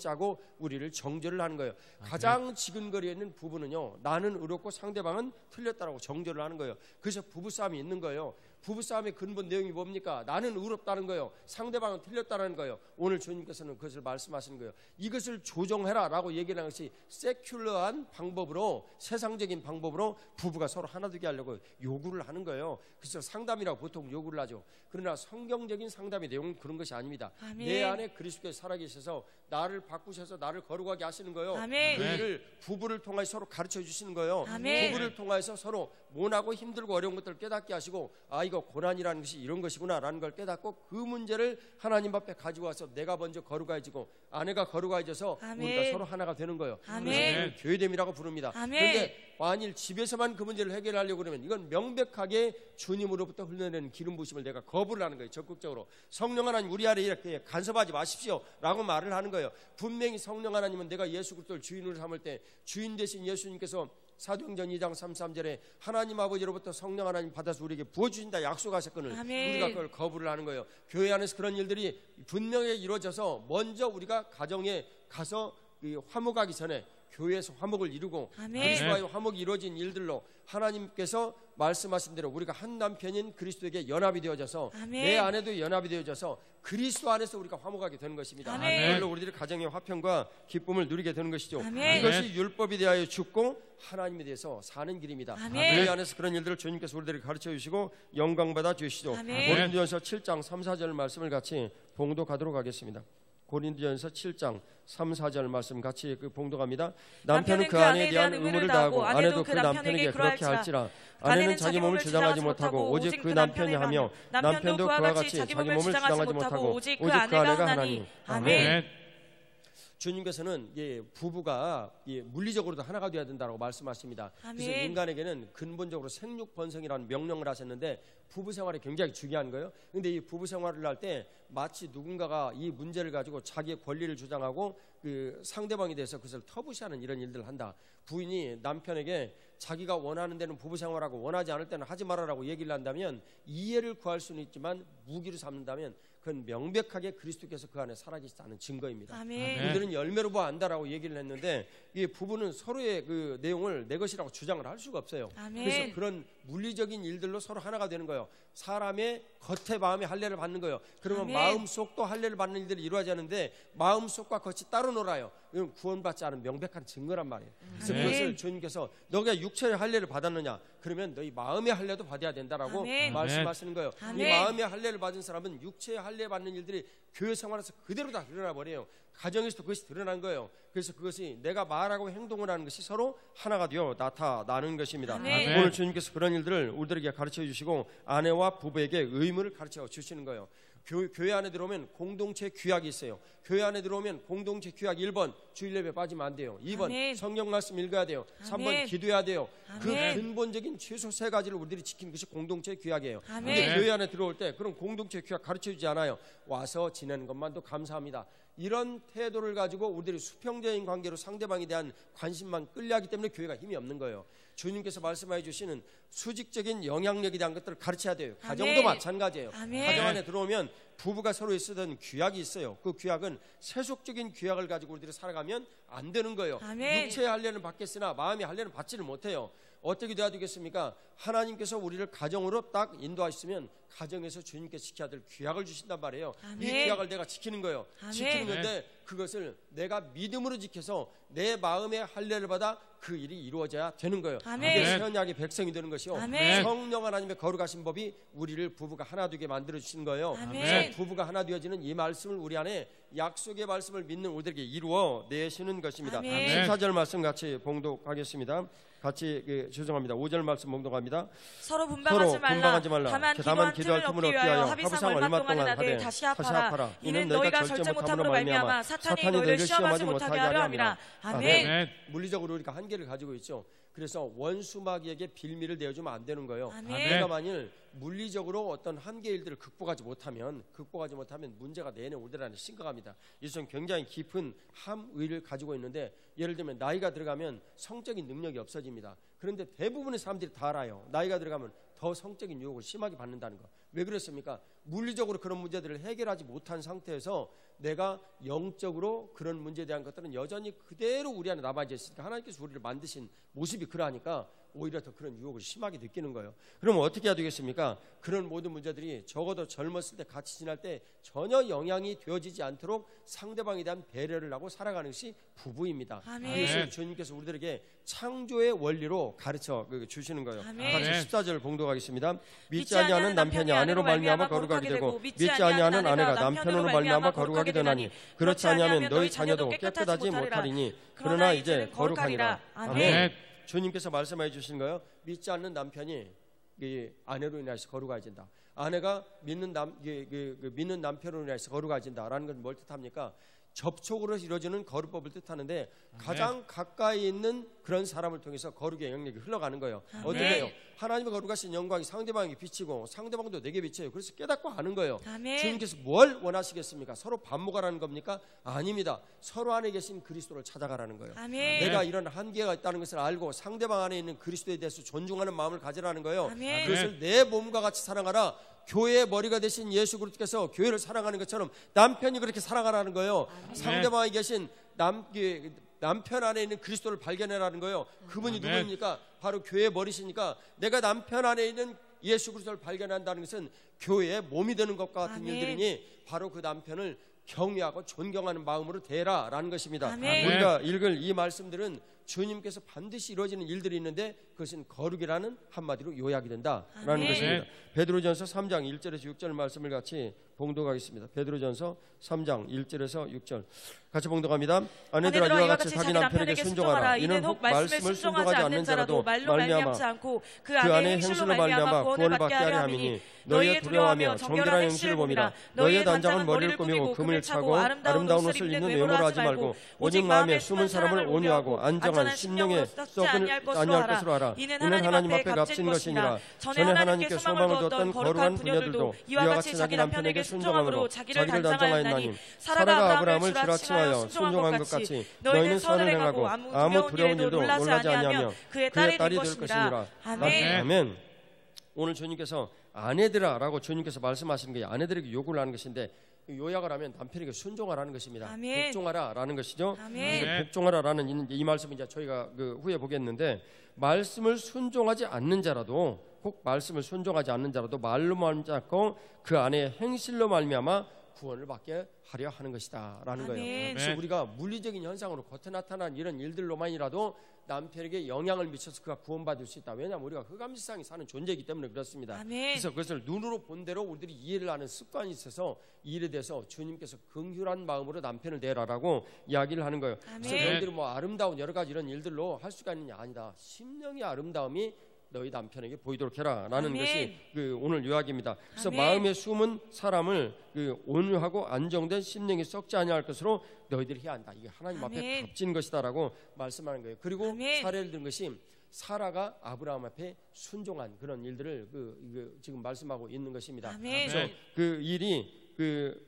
하고 우리를 정죄를 하는 거예요. 가장 지근거리에 있는 부부는요 나는 의롭고 상대방은 틀렸다라고 정죄를 하는 거예요. 그래서 부부싸움이 있는 거예요. 부부싸움의 근본 내용이 뭡니까? 나는 의롭다는 거예요, 상대방은 틀렸다는 거예요. 오늘 주님께서는 그것을 말씀하시는 거예요. 이것을 조정해라 라고 얘기하는 것이 세큘러한 방법으로, 세상적인 방법으로 부부가 서로 하나 되게 하려고 요구를 하는 거예요. 그래서 상담이라고 보통 요구를 하죠. 그러나 성경적인 상담의 내용은 그런 것이 아닙니다. 내 안에 그리스도께서 살아계셔서 나를 바꾸셔서 나를 거룩하게 하시는 거예요. 그 일을 부부를 통해서 서로 가르쳐 주시는 거예요. 부부를 통해서 서로 모나고 힘들고 어려운 것들을 깨닫게 하시고 이거 고난이라는 것이 이런 것이구나라는 걸 깨닫고 그 문제를 하나님 앞에 가지고 와서 내가 먼저 거룩해지고 아내가 거룩해져서 우리가 서로 하나가 되는 거예요. 그래서 교회됨이라고 부릅니다. 그런데 만일 집에서만 그 문제를 해결하려고 그러면 이건 명백하게 주님으로부터 흘러내리는 기름 부으심을 내가 거부를 하는 거예요. 적극적으로. 성령 하나님 우리 아래 이렇게 간섭하지 마십시오 라고 말을 하는 거예요. 분명히 성령 하나님은 내가 예수 그리스도를 주인으로 삼을 때 주인 되신 예수님께서 사도행전 2장 33절에 하나님 아버지로부터 성령 하나님 받아서 우리에게 부어주신다 약속하셨거늘 우리가 그걸 거부를 하는 거예요. 교회 안에서 그런 일들이 분명히 이루어져서 먼저 우리가 가정에 가서 화목하기 전에 교회에서 화목을 이루고 그리스도와의 화목이 이루어진 일들로 하나님께서 말씀하신 대로 우리가 한 남편인 그리스도에게 연합이 되어져서 내 아내도 연합이 되어져서 그리스도 안에서 우리가 화목하게 되는 것입니다. 그걸로 우리들의 가정의 화평과 기쁨을 누리게 되는 것이죠. 이것이 율법에 대하여 죽고 하나님에 대해서 사는 길입니다. 교회 안에서 그런 일들을 주님께서 우리들에게 가르쳐 주시고 영광받아 주시죠. 고린도전서 7장 3, 4절 말씀을 같이 봉독하도록 하겠습니다. 고린도전서 7장 3, 4절 말씀 같이 봉독합니다. 남편은 그 아내에 대한 의무를 다하고 아내도 그 남편에게 그렇게 할지라. 아내는 자기 몸을 주장하지 못하고 오직 그 남편이 하며 남편도 그와 같이 자기 몸을 주장하지 못하고 오직 그 아내가 하나니. 아멘. 주님께서는 부부가 물리적으로도 하나가 되어야 된다고 말씀하십니다. 그래서 인간에게는 근본적으로 생육 번성이라는 명령을 하셨는데 부부 생활이 굉장히 중요한 거예요. 그런데 이 부부 생활을 할 때 마치 누군가가 이 문제를 가지고 자기의 권리를 주장하고 그 상대방에 대해서 그것을 터부시하는 이런 일들을 한다. 부인이 남편에게 자기가 원하는 데는 부부 생활하고 원하지 않을 때는 하지 말아라고 얘기를 한다면 이해를 구할 수는 있지만 무기로 삼는다면 그건 명백하게 그리스도께서 그 안에 살아계시지 않은 증거입니다. 우리들은 열매로 봐 안다라고 얘기를 했는데 이 부부는 서로의 그 내용을 내 것이라고 주장을 할 수가 없어요. 그래서 그런 물리적인 일들로 서로 하나가 되는 거예요. 사람의 겉의 마음의 할례를 받는 거예요. 그러면 마음속도 할례를 받는 일들이 이루어지지 않는데 마음속과 겉이 따로 놀아요. 이건 구원받지 않은 명백한 증거란 말이에요. 그래서 그것을 주님께서 너가 육체의 할례를 받았느냐? 그러면 너희 마음의 할례도 받아야 된다라고 말씀하시는 거예요. 이 마음의 할례를 받은 사람은 육체의 할례 받는 일들이 교회 생활에서 그대로 다 드러나 버려요. 가정에서도 그것이 드러난 거예요. 그래서 그것이 내가 말하고 행동을 하는 것이 서로 하나가 되어 나타나는 것입니다. 오늘 주님께서 그런 일들을 우리들에게 가르쳐 주시고 아내와 부부에게 의무를 가르쳐 주시는 거예요. 교회 안에 들어오면 공동체 규약이 있어요. 교회 안에 들어오면 공동체 규약 1번 주일 예배 빠지면 안 돼요. 2번 성경 말씀 읽어야 돼요. 3번 기도해야 돼요. 그 근본적인 최소 3가지를 우리들이 지키는 것이 공동체 규약이에요. 근데 교회 안에 들어올 때 그런 공동체 규약 가르쳐주지 않아요. 와서 지내는 것만도 감사합니다. 이런 태도를 가지고 우리들이 수평적인 관계로 상대방에 대한 관심만 끌려하기 때문에 교회가 힘이 없는 거예요. 주님께서 말씀해 주시는 수직적인 영향력에 대한 것들을 가르쳐야 돼요. 가정도 마찬가지예요. 가정 안에 들어오면 부부가 서로에 쓰던 규약이 있어요. 그 규약은 세속적인 규약을 가지고 우리들이 살아가면 안 되는 거예요. 육체의 할례는 받겠으나 마음의 할례는 받지를 못해요. 어떻게 돼야 되겠습니까? 하나님께서 우리를 가정으로 딱 인도하시면 가정에서 주님께서 지켜야 될 규약을 주신단 말이에요. 이 규약을 내가 지키는 거예요. 지키는 건데 그것을 내가 믿음으로 지켜서 내 마음의 할례를 받아 그 일이 이루어져야 되는 거예요. 이게 새 언약의 백성이 되는 것이요. 성령 하나님의 거룩하신 법이 우리를 부부가 하나 되게 만들어 주시는 거예요. 그래서 부부가 하나 되어지는 이 말씀을 우리 안에 약속의 말씀을 믿는 우리들에게 이루어 내시는 것입니다. 14절 말씀 같이 봉독하겠습니다. 같이 죄송합니다. 5절 말씀 봉독합니다.
서로 분방하지 말라. 다만 기도할 틈을 얻기 위하여 합의상 얼마 동안 하되 다시 합하라. 이는 너희가 절제 못함으로 말미암아 사탄이 너희를 시험하지 못하게 하려 함이라. 아멘.
물리적으로 우리가 한계를 가지고 있죠. 그래서 원수마귀에게 빌미를 내어주면 안 되는 거예요. 내가 만일 물리적으로 어떤 한계 일들을 극복하지 못하면 문제가 내내 우리들 안에 심각합니다. 이것은 굉장히 깊은 함의를 가지고 있는데 예를 들면 나이가 들어가면 성적인 능력이 없어집니다. 그런데 대부분의 사람들이 다 알아요. 나이가 들어가면 더 성적인 유혹을 심하게 받는다는 거. 왜 그렇습니까? 물리적으로 그런 문제들을 해결하지 못한 상태에서 내가 영적으로 그런 문제에 대한 것들은 여전히 그대로 우리 안에 남아있지 있으니까 하나님께서 우리를 만드신 모습이 그러하니까 오히려 더 그런 유혹을 심하게 느끼는 거예요. 그럼 어떻게 해야 되겠습니까? 그런 모든 문제들이 적어도 젊었을 때 같이 지낼 때 전혀 영향이 되어지지 않도록 상대방에 대한 배려를 하고 살아가는 것이 부부입니다. 그래서 주님께서 우리들에게 창조의 원리로 가르쳐 주시는 거예요. 같이 14절 봉독하겠습니다. 믿지 아니하는 남편이 아내로 말미암아 거룩하게 되고 믿지 아니하는 아내가 남편으로 말미암아 거룩하게 되나니 그렇지 아니하면 너희 자녀도 깨끗하지 못하리니 그러나 이제 거룩하니라. 아멘. 주님께서 말씀해 주신 거예요. 믿지 않는 남편이 아내로 인해서 거룩해진다. 아내가 믿는 믿는 남편으로 인해서 거룩해진다라는 건 뭘 뜻합니까? 접촉으로 이루어지는 거룩법을 뜻하는데 가장 가까이 있는 그런 사람을 통해서 거룩의 영역이 흘러가는 거예요. 어떻게 해요? 하나님의 거룩하신 영광이 상대방에게 비치고 상대방도 내게 비쳐요. 그래서 깨닫고 아는 거예요. 주님께서 뭘 원하시겠습니까? 서로 반목하라는 겁니까? 아닙니다. 서로 안에 계신 그리스도를 찾아가라는 거예요. 내가 이런 한계가 있다는 것을 알고 상대방 안에 있는 그리스도에 대해서 존중하는 마음을 가지라는 거예요. 그것을 내 몸과 같이 사랑하라. 교회의 머리가 되신 예수 그리스도께서 교회를 사랑하는 것처럼 남편이 그렇게 사랑하라는 거예요. 상대방에 계신 남편 안에 있는 그리스도를 발견해라는 거예요. 그분이 누구입니까? 바로 교회의 머리시니까 내가 남편 안에 있는 예수 그리스도를 발견한다는 것은 교회의 몸이 되는 것과 같은 일들이니 바로 그 남편을 경외하고 존경하는 마음으로 대라라는 것입니다. 우리가 읽을 이 말씀들은 주님께서 반드시 이루어지는 일들이 있는데 그것은 거룩이라는 한마디로 요약이 된다라는 것입니다. 베드로전서 3장 1절에서 6절 말씀을 같이 봉독하겠습니다. 베드로전서 3장 1절에서 6절 같이 봉독합니다. 아내들아 이와 같이 자기 남편에게 순종하라. 이는 혹 말씀을 순종하지 않는 자라도 말로 말미암지 않고 그 안에 행실로 말미암아 구원을 받게 하려 함이니 너희의 두려워하며 정결한 행실을 봄이라. 너희의 단장은 머리를 꾸미고 금을 차고 아름다운 옷을 입는 외모로 하지 말고 오직 마음에 숨은 사람을 온유하고 안정한 심령에 썩은 아니할 것으로 하라. 이는 하나님 앞에 값진 것이니라. 전에 하나님께 소망을 두었던 거룩한 부녀들도 이와 같이 자기 남편에게 순종함으로 자기를 단정하였나니 사라가 아브라함을 주라 칭하여 순종한 것 같이 너희는 선을 행하고 아무 두려운 일도 놀라지 아니하며 그의 딸이 될 것이니라. 아멘. 오늘 주님께서 아내들아라고 주님께서 말씀하시는 게 아내들에게 요구를 하는 것인데 요약을 하면 남편에게 순종하라는 것입니다. 복종하라라는 것이죠. 복종하라라는 이 말씀은 이제 저희가 후에 보겠는데 말씀을 순종하지 않는 자라도 꼭 말씀을 순종하지 않는 자라도 말로 말미암고 그 안에 행실로 말미암아 구원을 받게 하려 하는 것이다라는 거예요. 그래서 우리가 물리적인 현상으로 겉에 나타난 이런 일들로만이라도 남편에게 영향을 미쳐서 그가 구원받을 수 있다. 왜냐하면 우리가 흑암 세상에 사는 존재이기 때문에 그렇습니다. 그래서 그것을 눈으로 본 대로 우리들이 이해를 하는 습관이 있어서 이 일에 대해서 주님께서 긍휼한 마음으로 남편을 대라라고 이야기를 하는 거예요. 그래서 너희들이 뭐 아름다운 여러 가지 이런 일들로 할 수가 있느냐? 아니다. 심령의 아름다움이 너희 남편에게 보이도록 해라 라는 것이 오늘 요약입니다. 그래서 마음에 숨은 사람을 온유하고 안정된 심령이 썩지 아니할 것으로 너희들이 해야 한다. 이게 하나님 앞에 값진 것이다 라고 말씀하는 거예요. 그리고 사례를 든 것이 사라가 아브라함 앞에 순종한 그런 일들을 지금 말씀하고 있는 것입니다. 그래서 그 일이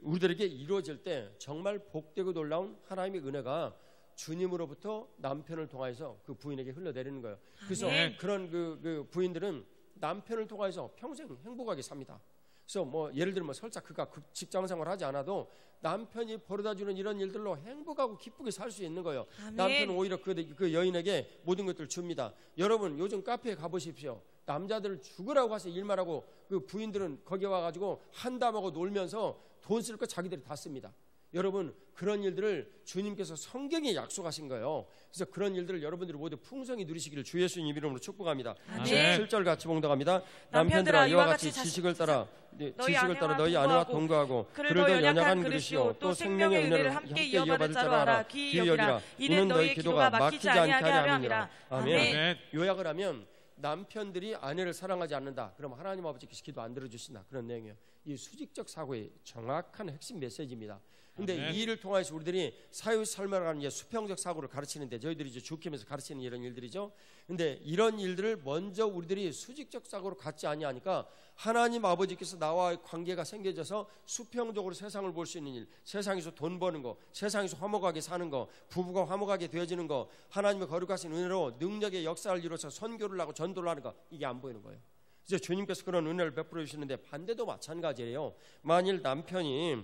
우리들에게 이루어질 때 정말 복되고 놀라운 하나님의 은혜가 주님으로부터 남편을 통해서 그 부인에게 흘러내리는 거예요. 그래서 그런 그 부인들은 남편을 통해서 평생 행복하게 삽니다. 그래서 뭐 예를 들면 설사 그가 직장 생활을 하지 않아도 남편이 벌어다주는 이런 일들로 행복하고 기쁘게 살 수 있는 거예요. 남편은 오히려 그 여인에게 모든 것들을 줍니다. 여러분 요즘 카페에 가보십시오. 남자들을 죽으라고 가서 일만 하고 그 부인들은 거기 와가지고 한담하고 놀면서 돈 쓸 거 자기들이 다 씁니다. 여러분 그런 일들을 주님께서 성경에 약속하신 거예요. 그래서 그런 일들을 여러분들이 모두 풍성히 누리시기를 주 예수님 이름으로 축복합니다. 7절 같이 봉독합니다. 남편들아 이와 같이 지식을 따라 너희 아내와 동거하고 그를 더 연약한 그릇이요 또 생명의 은혜를 함께 이어받을 자로 알아 귀히 여기라. 이는 너희 기도가 막히지 않게 하려 함이라. 아멘. 요약을 하면 남편들이 아내를 사랑하지 않는다. 그럼 하나님 아버지께서 기도 안 들어주신다. 그런 내용이에요. 이 수직적 사고의 정확한 핵심 메시지입니다. 근데 이 일을 통해서 우리들이 사유 설명하는 수평적 사고를 가르치는데 저희들이 이제 주캠에서 가르치는 이런 일들이죠. 근데 이런 일들을 먼저 우리들이 수직적 사고로 갖지 아니하니까 하나님 아버지께서 나와의 관계가 생겨져서 수평적으로 세상을 볼 수 있는 일, 세상에서 돈 버는 거, 세상에서 화목하게 사는 거, 부부가 화목하게 되어지는 거, 하나님의 거룩하신 은혜로 능력의 역사를 이루어서 선교를 하고 전도를 하는 거, 이게 안 보이는 거예요. 이제 주님께서 그런 은혜를 베풀어 주시는데 반대도 마찬가지예요. 만일 남편이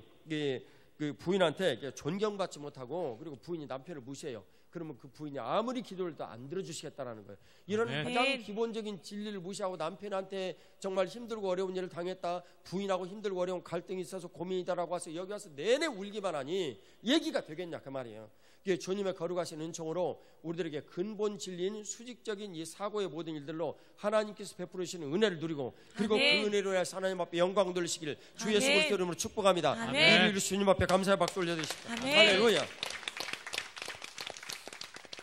그 부인한테 존경받지 못하고 그리고 부인이 남편을 무시해요. 그러면 그 부인이 아무리 기도를 도 안 들어주시겠다라는 거예요. 이런 가장 기본적인 진리를 무시하고 남편한테 정말 힘들고 어려운 일을 당했다, 부인하고 힘들고 어려운 갈등이 있어서 고민이다라고 해서 여기 와서 내내 울기만 하니 얘기가 되겠냐 그 말이에요. 주님의 거룩하신 은총으로 우리들에게 근본 진리인 수직적인 이 사고의 모든 일들로 하나님께서 베풀어 주시는 은혜를 누리고 그리고 그 은혜로 인해서 하나님 앞에 영광 돌리시기를 주 예수 그리스도 이름으로 축복합니다. 우리 주님 앞에 감사의 박수 올려드리십시오. 할렐루야.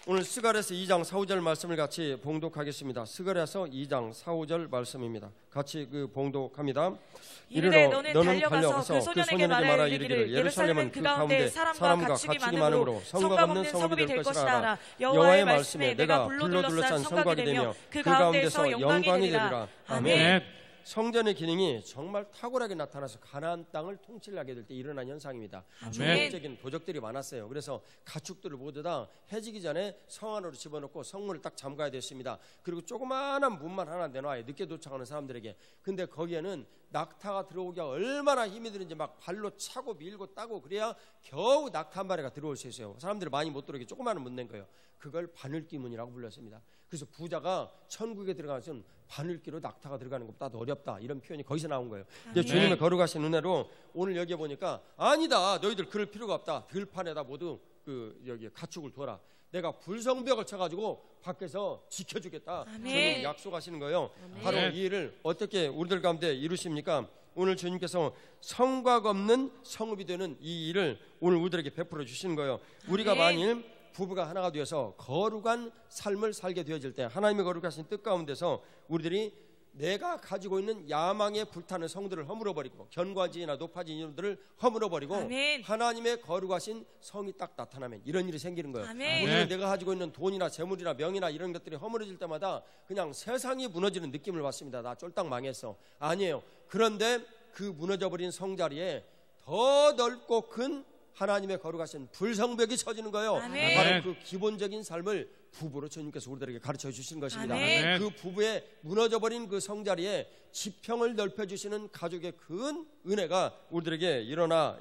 오늘 스가랴서 2장 4, 5절 말씀을 같이 봉독하겠습니다. 스가랴서 2장 4, 5절 말씀입니다. 같이 봉독합니다.
이르되 너는 달려가서 그 소년에게 말하여 이르기를 예루살렘은 그 가운데 사람과 가축이 많으므로 성곽 없는 성읍이 될 것이라. 여호와의 말씀에 내가 불로 둘러싼 성곽이 되며 그 가운데서 영광이 되리라. 아멘.
성전의 기능이 정말 탁월하게 나타나서 가나안 땅을 통치를 하게 될 때 일어난 현상입니다. 종교적인 도적들이 많았어요. 그래서 가축들을 모두 다 해지기 전에 성 안으로 집어넣고 성문을 딱 잠가야 됐습니다. 그리고 조그마한 문만 하나 내놔요, 늦게 도착하는 사람들에게. 근데 거기에는 낙타가 들어오기가 얼마나 힘이 드는지 막 발로 차고 밀고 따고 그래야 겨우 낙타 한 마리가 들어올 수 있어요. 사람들이 많이 못 들어오게 조그마한 문 낸 거예요. 그걸 바늘귀 문이라고 불렀습니다. 그래서 부자가 천국에 들어가서는 바늘귀로 낙타가 들어가는 것보다 더 어렵다, 이런 표현이 거기서 나온 거예요. 이제 주님의 거룩하신 은혜로 오늘 여기에 보니까 아니다, 너희들 그럴 필요가 없다, 들판에다 모두 여기 가축을 둬라, 내가 불성벽을 쳐가지고 밖에서 지켜주겠다, 저는 약속하시는 거예요. 바로 이 일을 어떻게 우리들 가운데 이루십니까? 오늘 주님께서 성곽 없는 성읍이 되는 이 일을 오늘 우리들에게 베풀어 주시는 거예요. 우리가 만일 부부가 하나가 되어서 거룩한 삶을 살게 되어질 때 하나님의 거룩하신 뜻 가운데서 우리들이 내가 가지고 있는 야망에 불타는 성들을 허물어버리고 견과지나 높아진 이름들을 허물어버리고 하나님의 거룩하신 성이 딱 나타나면 이런 일이 생기는 거예요. 우리는 내가 가지고 있는 돈이나 재물이나 명이나 이런 것들이 허물어질 때마다 그냥 세상이 무너지는 느낌을 받습니다. 나 쫄딱 망했어. 아니에요. 그런데 그 무너져버린 성자리에 더 넓고 큰 하나님의 거룩하신 불성벽이 쳐지는 거예요. 바로 그 기본적인 삶을 부부로 주님께서 우리들에게 가르쳐 주신 것입니다. 그 부부의 무너져버린 그 성자리에 지평을 넓혀주시는 가족의 큰 은혜가 우리들에게 일어나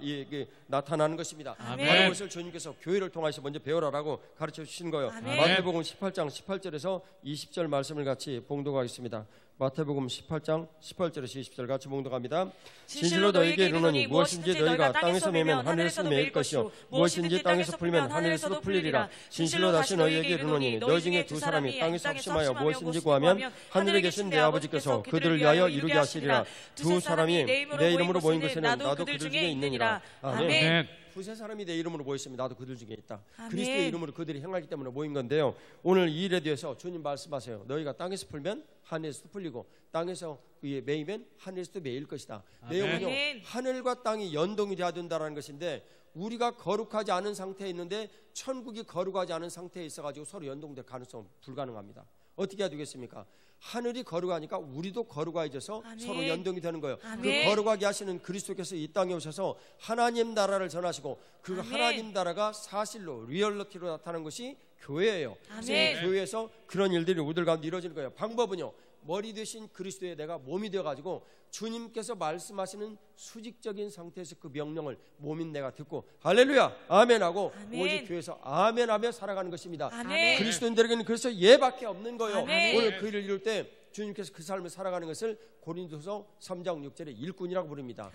나타나는 것입니다. 바로 그것을 주님께서 교회를 통해서 먼저 배우라라고 가르쳐 주신 거예요. 마태복음 18장 18절에서 20절 말씀을 같이 봉독하겠습니다. 마태복음 18장 18절에서 20절 같이 봉독합니다. 진실로 너희에게 이르노니 무엇인지 너희가 땅에서 매면 하늘에서도 매일 것이요 무엇인지 땅에서 풀면 하늘에서도 풀리리라. 진실로 다시 너희에게 이르노니 너희 중에 두 사람이 땅에서 합심하여 무엇인지 구하면 하늘에 계신 내 아버지께서 그들을 위하여 이루게 하시리라. 두 사람이 내 이름으로 모인 곳에는 나도 그들 중에 있느니라. 아멘. 두세 사람이 내 이름으로 모였으면 나도 그들 중에 있다. 그리스도의 이름으로 그들이 행하기 때문에 모인 건데요. 오늘 이 일에 대해서 주님 말씀하세요. 너희가 땅에서 풀면 하늘에서도 풀리고 땅에서 매이면 하늘에서도 매일 것이다. 내용은요, 하늘과 땅이 연동이 돼야 된다는 것인데 우리가 거룩하지 않은 상태에 있는데 천국이 거룩하지 않은 상태에 있어가지고 서로 연동될 가능성은 불가능합니다. 어떻게 해야 되겠습니까? 하늘이 거룩하니까 우리도 거룩해져서 서로 연동이 되는 거예요. 그 거룩하게 하시는 그리스도께서 이 땅에 오셔서 하나님 나라를 전하시고 그 하나님 나라가 사실로 리얼리티로 나타나는 것이 교회예요. 그래서 이 교회에서 그런 일들이 우리들 가운데 이루어지는 거예요. 방법은요, 머리 되신 그리스도의 내가 몸이 되어가지고 주님께서 말씀하시는 수직적인 상태에서 그 명령을 몸인 내가 듣고 할렐루야 아멘하고 오직 교회에서 아멘하며 살아가는 것입니다. 그리스도인들에게는 그래서 예밖에 없는 거예요. 오늘 그 일을 이룰 때 주님께서 그 삶을 살아가는 것을 고린도서 3장 6절에 일꾼이라고 부릅니다.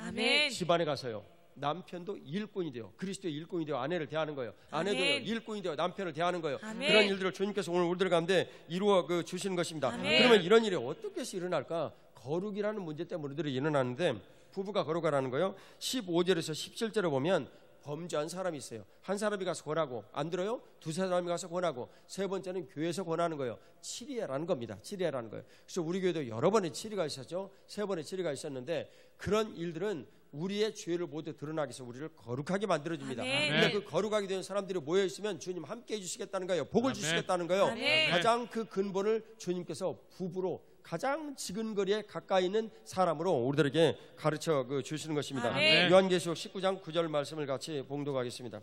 집안에 가서요, 남편도 일꾼이 돼요. 그리스도의 일꾼이 되어 아내를 대하는 거예요. 아내도 일꾼이 되어 남편을 대하는 거예요. 그런 일들을 주님께서 오늘 우리들 가운데 이루어 주시는 것입니다. 그러면 이런 일이 어떻게 일어날까? 거룩이라는 문제 때문에 우리들이 일어나는데 부부가 거룩하라는 거예요. 15절에서 17절에 보면 범죄한 사람이 있어요. 한 사람이 가서 권하고, 안 들어요? 두세 사람이 가서 권하고, 세 번째는 교회에서 권하는 거예요. 치리라는 겁니다. 치리라는 거예요. 그래서 우리 교회도 여러 번의 치리가 있었죠. 세 번의 치리가 있었는데 그런 일들은 우리의 죄를 모두 드러나기 위해서 우리를 거룩하게 만들어줍니다. 근데 그 거룩하게 된 사람들이 모여있으면 주님 함께 해주시겠다는 거예요. 복을 주시겠다는 거예요. 가장 그 근본을 주님께서 부부로 가장 지근거리에 가까이 있는 사람으로 우리들에게 가르쳐 주시는 것입니다. 요한계시록 19장 9절 말씀을 같이 봉독하겠습니다.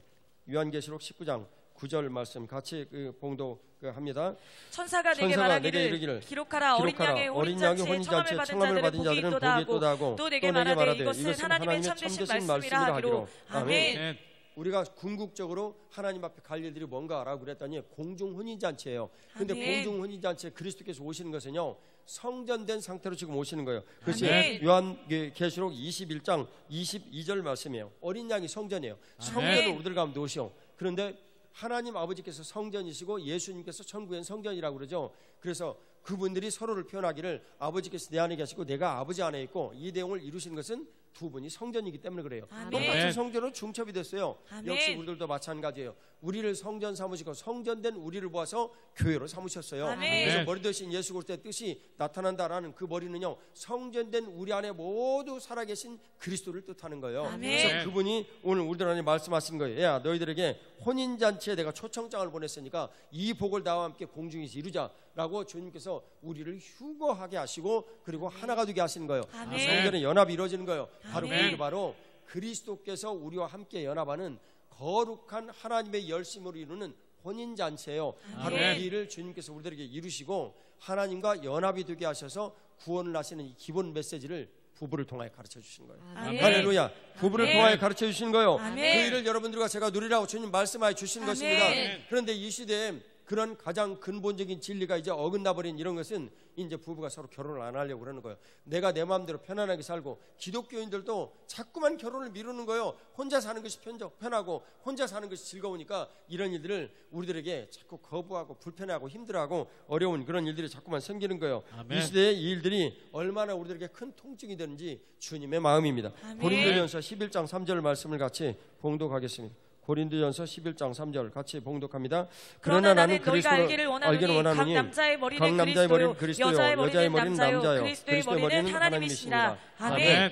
요한계시록 19장 9절 말씀 같이 봉독합니다.
천사가 내게 말하기를 기록하라. 어린 양의 혼인잔치에 청함을 받은 자들은 복이 있도다하고 또 내게 말하되 이것은 하나님의 참되신 말씀이라 하기로. 아멘.
우리가 궁극적으로 하나님 앞에 갈 일들이 뭔가라고 그랬더니 공중혼인잔치예요. 근데 공중혼인잔치에 그리스도께서 오시는 것은요, 성전된 상태로 지금 오시는 거예요. 그것이 요한계시록 21장 22절 말씀이에요. 어린 양이 성전이에요. 성전을 우리들 가운데 오시오. 그런데 하나님 아버지께서 성전이시고 예수님께서 천국엔 성전이라고 그러죠. 그래서 그분들이 서로를 표현하기를 아버지께서 내 안에 계시고 내가 아버지 안에 있고, 이 내용을 이루시는 것은 두 분이 성전이기 때문에 그래요.
아멘.
똑같은 성전으로 중첩이 됐어요.
아멘.
역시 우리들도 마찬가지예요. 우리를 성전 삼으시고 성전된 우리를 모아서 교회로 삼으셨어요.
아멘.
그래서 머리 대신 예수 그리스도의 뜻이 나타난다라는 그 머리는요, 성전된 우리 안에 모두 살아계신 그리스도를 뜻하는 거예요.
아멘.
그래서 그분이 오늘 우리들 안에 말씀하신 거예요. 야, 너희들에게 혼인잔치에 내가 초청장을 보냈으니까 이 복을 나와 함께 공중에서 이루자라고 주님께서 우리를 휴거하게 하시고 그리고 하나가 되게 하시는 거예요.
아멘.
성전의 연합이 이루어지는 거예요. 바로
아멘.
그게 바로 그리스도께서 우리와 함께 연합하는 거룩한 하나님의 열심으로 이루는 혼인잔치예요. 바로
아멘.
이 일을 주님께서 우리들에게 이루시고 하나님과 연합이 되게 하셔서 구원을 하시는 이 기본 메시지를 부부를 통하여 가르쳐 주신 거예요.
아멘.
할렐루야. 부부를
아멘.
통하여 가르쳐 주신 거예요.
아멘.
그 일을 여러분들과 제가 누리라고 주님 말씀하여 주신
아멘.
것입니다. 그런데 이 시대에 그런 가장 근본적인 진리가 이제 어긋나 버린 이런 것은 이제 부부가 서로 결혼을 안 하려고 그러는 거예요. 내가 내 마음대로 편안하게 살고, 기독교인들도 자꾸만 결혼을 미루는 거예요. 혼자 사는 것이 편하고 혼자 사는 것이 즐거우니까 이런 일들을 우리들에게 자꾸 거부하고 불편해하고 힘들어하고 어려운 그런 일들이 자꾸만 생기는 거예요.
아멘.
이 시대의 이 일들이 얼마나 우리들에게 큰 통증이 되는지 주님의 마음입니다.
아멘.
고린도전서 11장 3절 말씀을 같이 봉독하겠습니다. 고린도전서 11장 3절 같이 봉독합니다.
그러나 나는 너희가 알기를 원하노니 각 남자의 머리는 그리스도요, 여자의 머리는 남자요, 그리스도의 머리는 하나님이시니라. 아멘.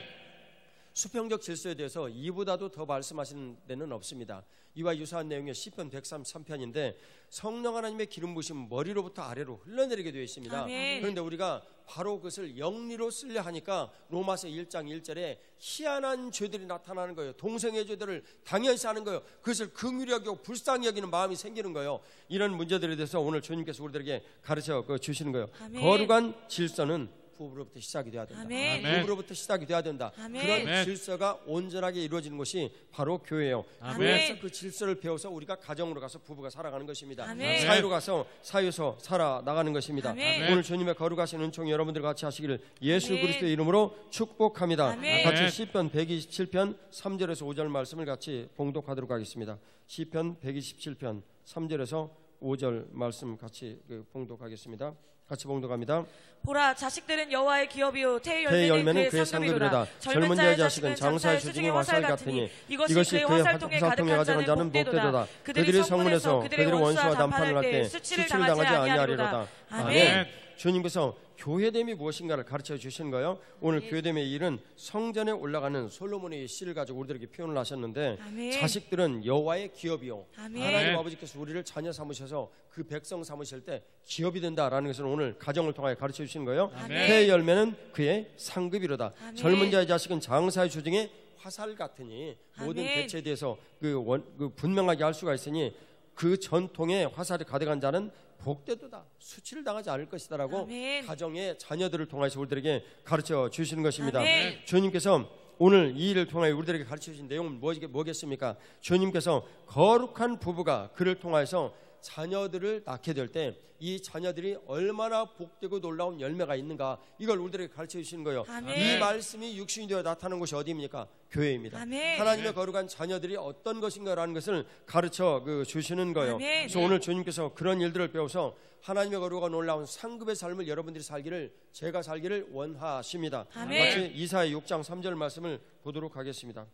수평적 질서에 대해서 이보다도 더 말씀하시는 데는 없습니다. 이와 유사한 내용의 시편 133편인데 성령 하나님의 기름 부으심은 머리로부터 아래로 흘러내리게 되어 있습니다.
아멘.
그런데 우리가 바로 그것을 영리로 쓰려 하니까 로마서 1장 1절에 희한한 죄들이 나타나는 거예요. 동성애 죄들을 당연시 하는 거예요. 그것을 긍휼히 여기고 불쌍히 여기는 마음이 생기는 거예요. 이런 문제들에 대해서 오늘 주님께서 우리들에게 가르쳐 주시는 거예요.
아멘.
거룩한 질서는 부부로부터 시작이 돼야 된다.
아멘.
부부로부터 시작이 돼야 된다.
아멘.
그런
아멘.
질서가 온전하게 이루어지는 것이 바로 교회예요.
아멘.
교회에서 그 질서를 배워서 우리가 가정으로 가서 부부가 살아가는 것입니다.
아멘.
사회로 가서 사회에서 살아나가는 것입니다.
아멘.
오늘 주님의 거룩하신 은총이 여러분들 같이 하시기를 예수
아멘.
그리스도의 이름으로 축복합니다.
아멘.
같이 시편 127편 3절에서 5절 말씀을 같이 봉독하도록 하겠습니다. 시편 127편 3절에서 5절 말씀 같이 봉독하겠습니다. 같이 봉독합니다.
보라, 자식들은 여호와의 기업이요
태의 열매는 그의 상급이로다. 젊은 자의 자식은 장사의 수중의 화살 같으니 이것이 그의 화살통에 가득한 자는 복되도다. 그들이 성문에서 그들의 원수와 담판을 할 때 수치를 당하지 아니하리로다. 아멘. 주님께서 교회됨이 무엇인가를 가르쳐 주신 거예요. 오늘 교회됨의 일은 성전에 올라가는 솔로몬의 시를 가지고 우리들에게 표현을 하셨는데
아멘.
자식들은 여호와의 기업이요.
아멘.
하나님 아버지께서 우리를 자녀 삼으셔서 그 백성 삼으실 때 기업이 된다라는 것을 오늘 가정을 통하여 가르쳐 주시는 거예요.
아멘.
태의 열매는 그의 상급이로다.
아멘.
젊은 자의 자식은 장사의 주중에 화살 같으니 모든
아멘.
대체에 대해서 그 분명하게 할 수가 있으니 그 전통에 화살이 가득한 자는 복되도다. 수치를 당하지 않을 것이다라고
아멘.
가정의 자녀들을 통해서 우리들에게 가르쳐 주시는 것입니다.
아멘.
주님께서 오늘 이 일을 통하여 우리들에게 가르쳐 주신 내용은 뭐겠습니까? 주님께서 거룩한 부부가 그를 통해서 자녀들을 낳게 될 때 이 자녀들이 얼마나 복되고 놀라운 열매가 있는가, 이걸 우리들에게 가르쳐 주시는 거예요.
아멘.
이 말씀이 육신이 되어 나타나는 곳이 어디입니까? 교회입니다.
아멘.
하나님의 거룩한 자녀들이 어떤 것인가라는 것을 가르쳐 주시는 거예요.
아멘.
그래서 오늘 주님께서 그런 일들을 배워서 하나님의 거룩한 놀라운 상급의 삶을 여러분들이 살기를, 제가 살기를 원하십니다.
아멘.
같이 이사야 6장 3절 말씀을 보도록 하겠습니다.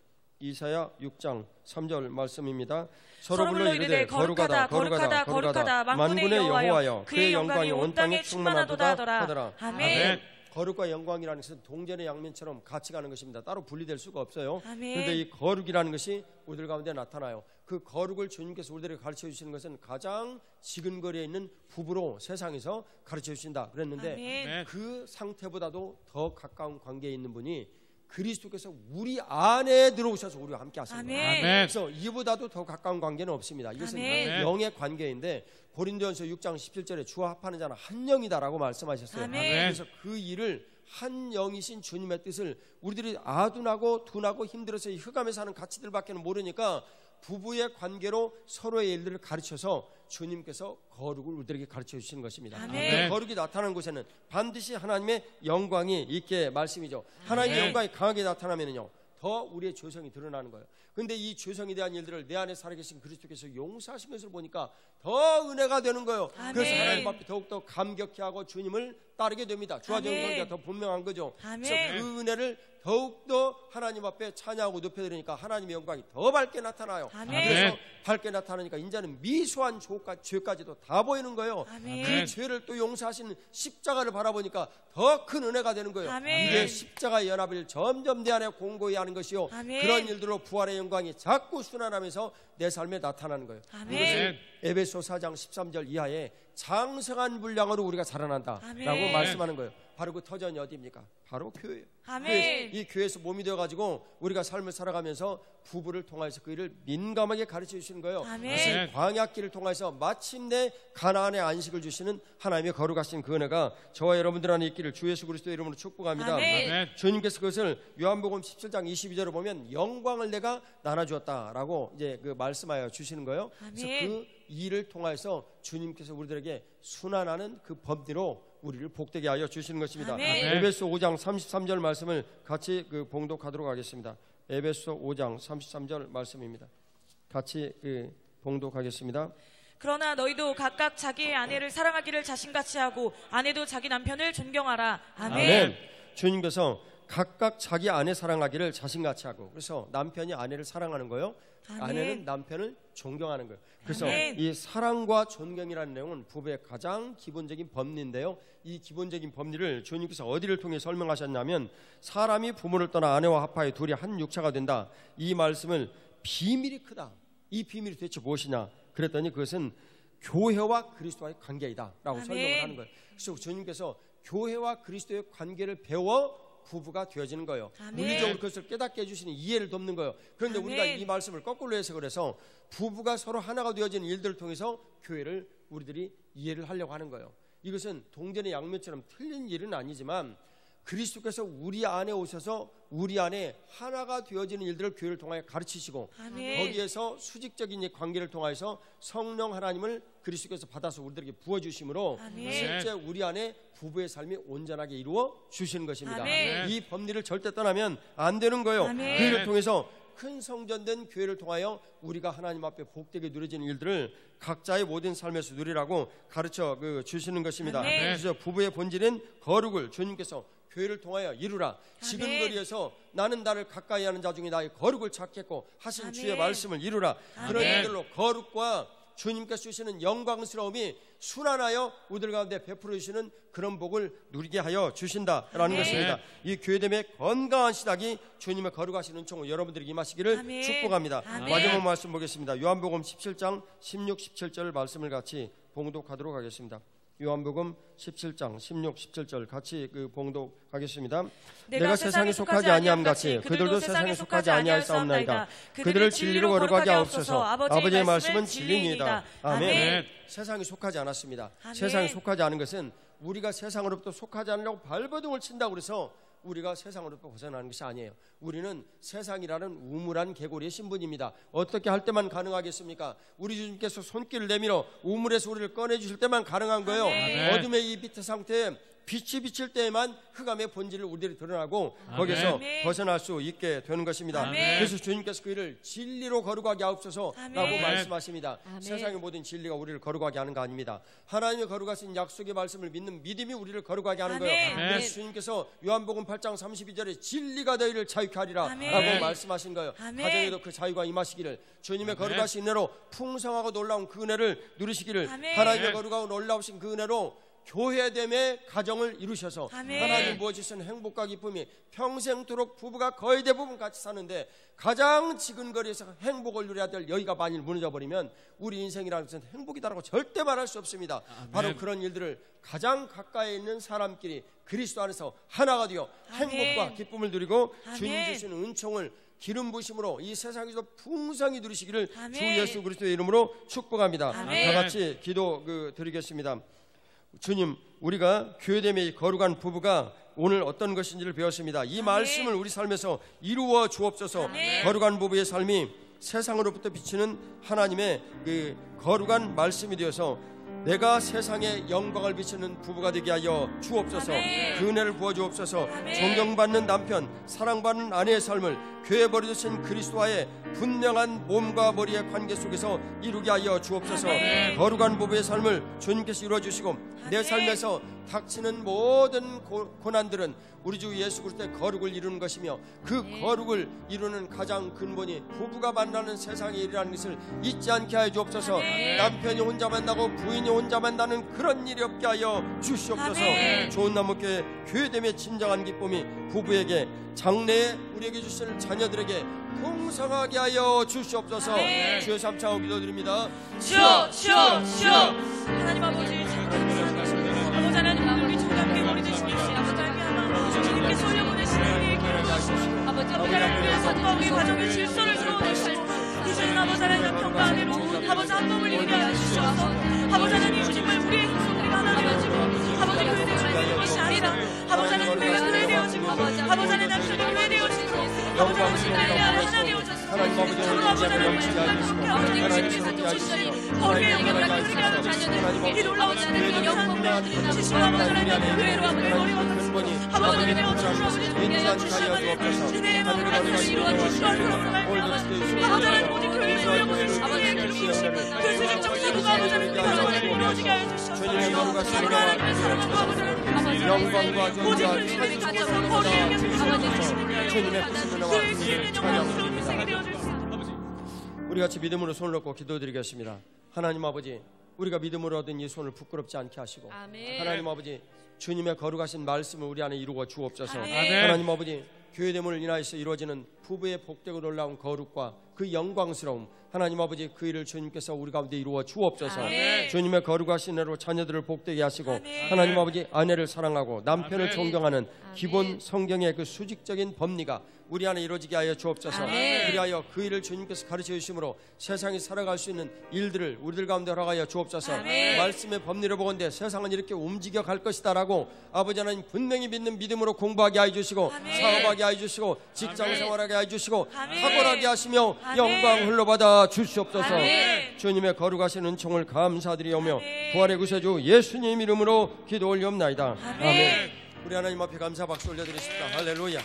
이사야 6장 3절 말씀입니다. 서로 불러 이르되 거룩하다 거룩하다 거룩하다 만군의 여호와여 그의 영광이 온 땅에 충만하도다 하더라.
아멘.
거룩과 영광이라는 것은 동전의 양면처럼 같이 가는 것입니다. 따로 분리될 수가 없어요.
아멘.
그런데 이 거룩이라는 것이 우리들 가운데 나타나요. 그 거룩을 주님께서 우리들에게 가르쳐 주시는 것은 가장 지근거리에 있는 부부로 세상에서 가르쳐 주신다 그랬는데
아멘.
그 상태보다도 더 가까운 관계에 있는 분이 그리스도께서 우리 안에 들어오셔서 우리와 함께 하십니다.
아멘.
그래서 이보다도 더 가까운 관계는 없습니다. 이것은
아멘.
영의 관계인데 고린도전서 6장 17절에 주와 합하는 자는 한 영이다라고 말씀하셨어요.
아멘.
그래서 그 일을 한 영이신 주님의 뜻을 우리들이 아둔하고 둔하고 힘들어서 이 흑암에 사는 가치들밖에는 모르니까 부부의 관계로 서로의 일들을 가르쳐서 주님께서 거룩을 우리들에게 가르쳐 주시는 것입니다.
아멘.
그 거룩이 나타나는 곳에는 반드시 하나님의 영광이 있게 말씀이죠. 하나님의
아멘.
영광이 강하게 나타나면요 더 우리의 조성이 드러나는 거예요. 근데 이 죄성에 대한 일들을 내 안에 살아계신 그리스도께서 용서하신 것을 보니까 더 은혜가 되는 거예요.
아멘.
그래서 하나님 앞에 더욱더 감격해 하고 주님을 따르게 됩니다. 주와정의 관계가 더 분명한 거죠.
아멘.
그래서 그 은혜를 더욱더 하나님 앞에 찬양하고 높여드리니까 하나님의 영광이 더 밝게 나타나요.
아멘.
그래서 밝게 나타나니까 이제는 미소한 죄까지도 다 보이는 거예요.
아멘.
그 죄를 또 용서하시는 십자가를 바라보니까 더 큰 은혜가 되는 거예요.
아멘.
이게 십자가의 연합을 점점 내 안에 공고히 하는 것이요.
아멘.
그런 일들로 부활의 영광이 자꾸 순환하면서 내 삶에 나타나는 거예요.
아멘.
이것을 에베소 4장 13절 이하에 장성한 분량으로 우리가 자라난다라고
아멘.
말씀하는 거예요. 바로 그 터전이 어디입니까? 바로 교회예요.
아멘.
이 교회에서 몸이 되어가지고 우리가 삶을 살아가면서 부부를 통해서 그 일을 민감하게 가르쳐 주시는 거예요.
아멘.
광야길을 통해서 마침내 가나안의 안식을 주시는 하나님의 거룩하신 그 은혜가 저와 여러분들 안에 있기를 주 예수 그리스도의 이름으로 축복합니다.
아멘.
주님께서 그것을 요한복음 17장 22절을 보면 영광을 내가 나눠주었다라고 이제 그 말씀하여 주시는 거예요. 그래서 그 일을 통해서 주님께서 우리들에게 순환하는 그 법대로 우리를 복되게 하여 주시는 것입니다.
아멘.
에베소 5장 33절 말씀을 같이 봉독하도록 하겠습니다. 에베소 5장 33절 말씀입니다. 같이 봉독하겠습니다.
그러나 너희도 각각 자기의 아내를 사랑하기를 자신같이 하고 아내도 자기 남편을 존경하라. 아멘.
아멘. 주님께서 각각 자기 아내 사랑하기를 자신같이 하고, 그래서 남편이 아내를 사랑하는 거예요.
아멘.
아내는 남편을 존경하는 거예요. 그래서
아멘.
이 사랑과 존경이라는 내용은 부부의 가장 기본적인 법리인데요. 이 기본적인 법리를 주님께서 어디를 통해 설명하셨냐면, 사람이 부모를 떠나 아내와 합하여 둘이 한 육체가 된다, 이 말씀을 비밀이 크다. 이 비밀이 도대체 무엇이냐 그랬더니 그것은 교회와 그리스도와의 관계이다 라고 설명을 하는 거예요. 그래서 주님께서 교회와 그리스도의 관계를 배워 부부가 되어지는 거예요.
아멘.
물리적으로 그것을 깨닫게 해주시는 이해를 돕는 거예요. 그런데
아멘.
우리가 이 말씀을 거꾸로 해석을 해서 부부가 서로 하나가 되어지는 일들을 통해서 교회를 우리들이 이해를 하려고 하는 거예요. 이것은 동전의 양면처럼 틀린 일은 아니지만 그리스도께서 우리 안에 오셔서 우리 안에 하나가 되어지는 일들을 교회를 통하여 가르치시고,
아멘.
거기에서 수직적인 이 관계를 통해서 성령 하나님을 그리스도께서 받아서 우리들에게 부어주심으로
아멘.
실제 우리 안에 부부의 삶이 온전하게 이루어 주시는 것입니다.
아멘.
이 법리를 절대 떠나면 안 되는 거예요.
아멘.
그 일을 통해서 큰 성전된 교회를 통하여 우리가 하나님 앞에 복되게 누려지는 일들을 각자의 모든 삶에서 누리라고 가르쳐 주시는 것입니다.
아멘.
그래서 부부의 본질은 거룩을 주님께서 교회를 통하여 이루라. 지근거리에서 나는 나를 가까이 하는 자 중에 나의 거룩을 찾겠고 하신
아멘.
주의 말씀을 이루라. 그런
아멘.
일들로 거룩과 주님께서 주시는 영광스러움이 순환하여 우리들 가운데 베풀어 주시는 그런 복을 누리게 하여 주신다라는
아멘.
것입니다. 이 교회됨의 건강한 시작이 주님의 거룩하신 은총을 여러분들에게 임하시기를
아멘.
축복합니다.
아멘.
마지막 말씀 보겠습니다. 요한복음 17장 16, 17절 말씀을 같이 봉독하도록 하겠습니다. 요한복음 17장 16, 17절 같이 봉독하겠습니다. 내가 세상에 속하지 아니함 같이 그들도 세상에 속하지 아니하였사옵나이다. 그들을 진리로 거룩하게 하옵소서. 아버지의 말씀은 진리니이다. 아멘. 세상에 속하지 않았습니다.
아멘.
세상에 속하지 않은 것은 우리가 세상으로부터 속하지 않으려고 발버둥을 친다고 그래서 우리가 세상으로부터 벗어나는 것이 아니에요. 우리는 세상이라는 우물한 개구리의 신분입니다. 어떻게 할 때만 가능하겠습니까? 우리 주님께서 손길을 내밀어 우물에서 우리를 꺼내주실 때만 가능한 거예요.
아멘.
어둠의 이 빛의 상태에 빛이 비칠 때에만 흑암의 본질을 우리들이 드러나고 거기서
아멘.
벗어날 수 있게 되는 것입니다.
아멘.
그래서 주님께서 그 일을 진리로 거룩하게 하옵소서라고
아멘.
말씀하십니다.
아멘.
세상의 모든 진리가 우리를 거룩하게 하는 거 아닙니다. 하나님의 거룩하신 약속의 말씀을 믿는 믿음이 우리를 거룩하게 하는 거예요.
아멘.
그래서 주님께서 요한복음 8장 32절에 진리가 너희를 자유케 하리라
아멘.
라고 말씀하신 거예요.
아멘.
가정에도 그 자유가 임하시기를, 주님의
아멘.
거룩하신 은혜로 풍성하고 놀라운 그 은혜를 누리시기를,
아멘.
하나님의 거룩하고 놀라우신 그 은혜로 교회됨의 가정을 이루셔서
아멘.
하나님 부어주신 행복과 기쁨이 평생토록 부부가 거의 대부분 같이 사는데 가장 지근거리에서 행복을 누려야 될 여기가 만일 무너져버리면 우리 인생이라는 것은 행복이다라고 절대 말할 수 없습니다.
아멘.
바로 그런 일들을 가장 가까이 있는 사람끼리 그리스도 안에서 하나가 되어
아멘.
행복과 기쁨을 누리고
아멘.
주님 주시는 은총을 기름 부심으로 이 세상에서 풍성히 누리시기를
아멘.
주 예수 그리스도의 이름으로 축복합니다.
아멘.
다 같이 기도 드리겠습니다. 주님, 우리가 교회됨의 거룩한 부부가 오늘 어떤 것인지를 배웠습니다. 이
아멘.
말씀을 우리 삶에서 이루어 주옵소서.
아멘.
거룩한 부부의 삶이 세상으로부터 비치는 하나님의 그 거룩한 말씀이 되어서 내가 세상에 영광을 비치는 부부가 되게 하여 주옵소서.
아멘.
그 은혜를 부어주옵소서.
아멘.
존경받는 남편, 사랑받는 아내의 삶을 교회 버려두신 그리스도와의 분명한 몸과 머리의 관계 속에서 이루게 하여 주옵소서. 거룩한 부부의 삶을 주님께서 이루어주시고 내 삶에서 닥치는 모든 고난들은 우리 주 예수 그리스도의 거룩을 이루는 것이며 그 거룩을 이루는 가장 근본이 부부가 만나는 세상의 일이라는 것을 잊지 않게 하여 주옵소서. 남편이 혼자 만나고 부인이 혼자 만나는 그런 일이 없게 하여 주시옵소서. 좋은 나무교회 교회됨의 진정한 기쁨이 부부에게 장래에 우리에게 주실 자녀들에게 풍성하게 하여 주시옵소서. 주여 삼창하고 기도드립니다.
주여 주여 주여. 하나님 아버지, 아버지 하나님, 우리 총각께 머리 드시십시오. 아버지 하나님, 주님께서 올려보내시는 우리의 기도를 아버지 하나님, 우리의 삶과 우리 가정의 질서를 세워주시고 이제는 아버지 하나님 평강으로 아버지 한 몸을 이루게 하여 주시옵소서. 아버지 하나님, 정말 우리의 행성들이 하나되어지고 아버지 교회 되어지는 것이 아니라 아버지 하나님 교회가 교회 되어지고 아버지 하나님 남편이 교회 되어지고 아버지 하나님 하나 되어졌습니다.
하나님 아버지
아버지 하나님 주님께 아버지 주님께서 주시니 거기에 영광을 그리게 하는 자녀들 이 놀라운 자녀들 영광을 주시고 아버지 하나님 교회로 아버지 머리와 아버지 하나님 되어주시고 아버지 주님께 주시고 주님의 마음을 하나님 이루어주시고 아버지 하나님 모든 교회를 돌려보내시고 아버지 그리고 그 수직적 사고가 아버지 하나님 이루어지게 하여 주시옵소서. 아버지 하나님의 사랑하고 아버지 하나님
영광과
모든 교회들이 주께서 거기에 아버지 주시는
주님의
그의 귀에 영광스러운 인생이 되어줄 수
우리 같이 믿음으로 손을 놓고 기도드리겠습니다. 하나님 아버지, 우리가 믿음으로 얻은 이 손을 부끄럽지 않게 하시고 하나님 아버지, 주님의 거룩하신 말씀을 우리 안에 이루어 주옵소서. 하나님 아버지, 교회됨을 인하여서 이루어지는 부부의 복되고 놀라운 거룩과 그 영광스러움, 하나님 아버지 그 일을 주님께서 우리 가운데 이루어 주옵소서. 주님의 거룩하신 애로 자녀들을 복되게 하시고 하나님 아버지, 아내를 사랑하고 남편을 존경하는 기본 성경의 그 수직적인 법리가 우리 안에 이루어지게 하여 주옵소서. 그리하여 그 일을 주님께서 가르쳐 주심으로 세상이 살아갈 수 있는 일들을 우리들 가운데 허락하여 주옵소서. 말씀의 법리를 보건대 세상은 이렇게 움직여 갈 것이다 라고 아버지 하나님 분명히 믿는 믿음으로 공부하게 하여 주시고 사업하게 하여 주시고 직장생활하게 하여 주시고 탁월하게 하시며 영광 흘러받아 주시옵소서. 주님의 거룩하신 은총을 감사드리오며 부활의 구세주 예수님 이름으로 기도 올리옵나이다. 아멘. 우리 하나님 앞에 감사 박수 올려드리십시다. 할렐루야.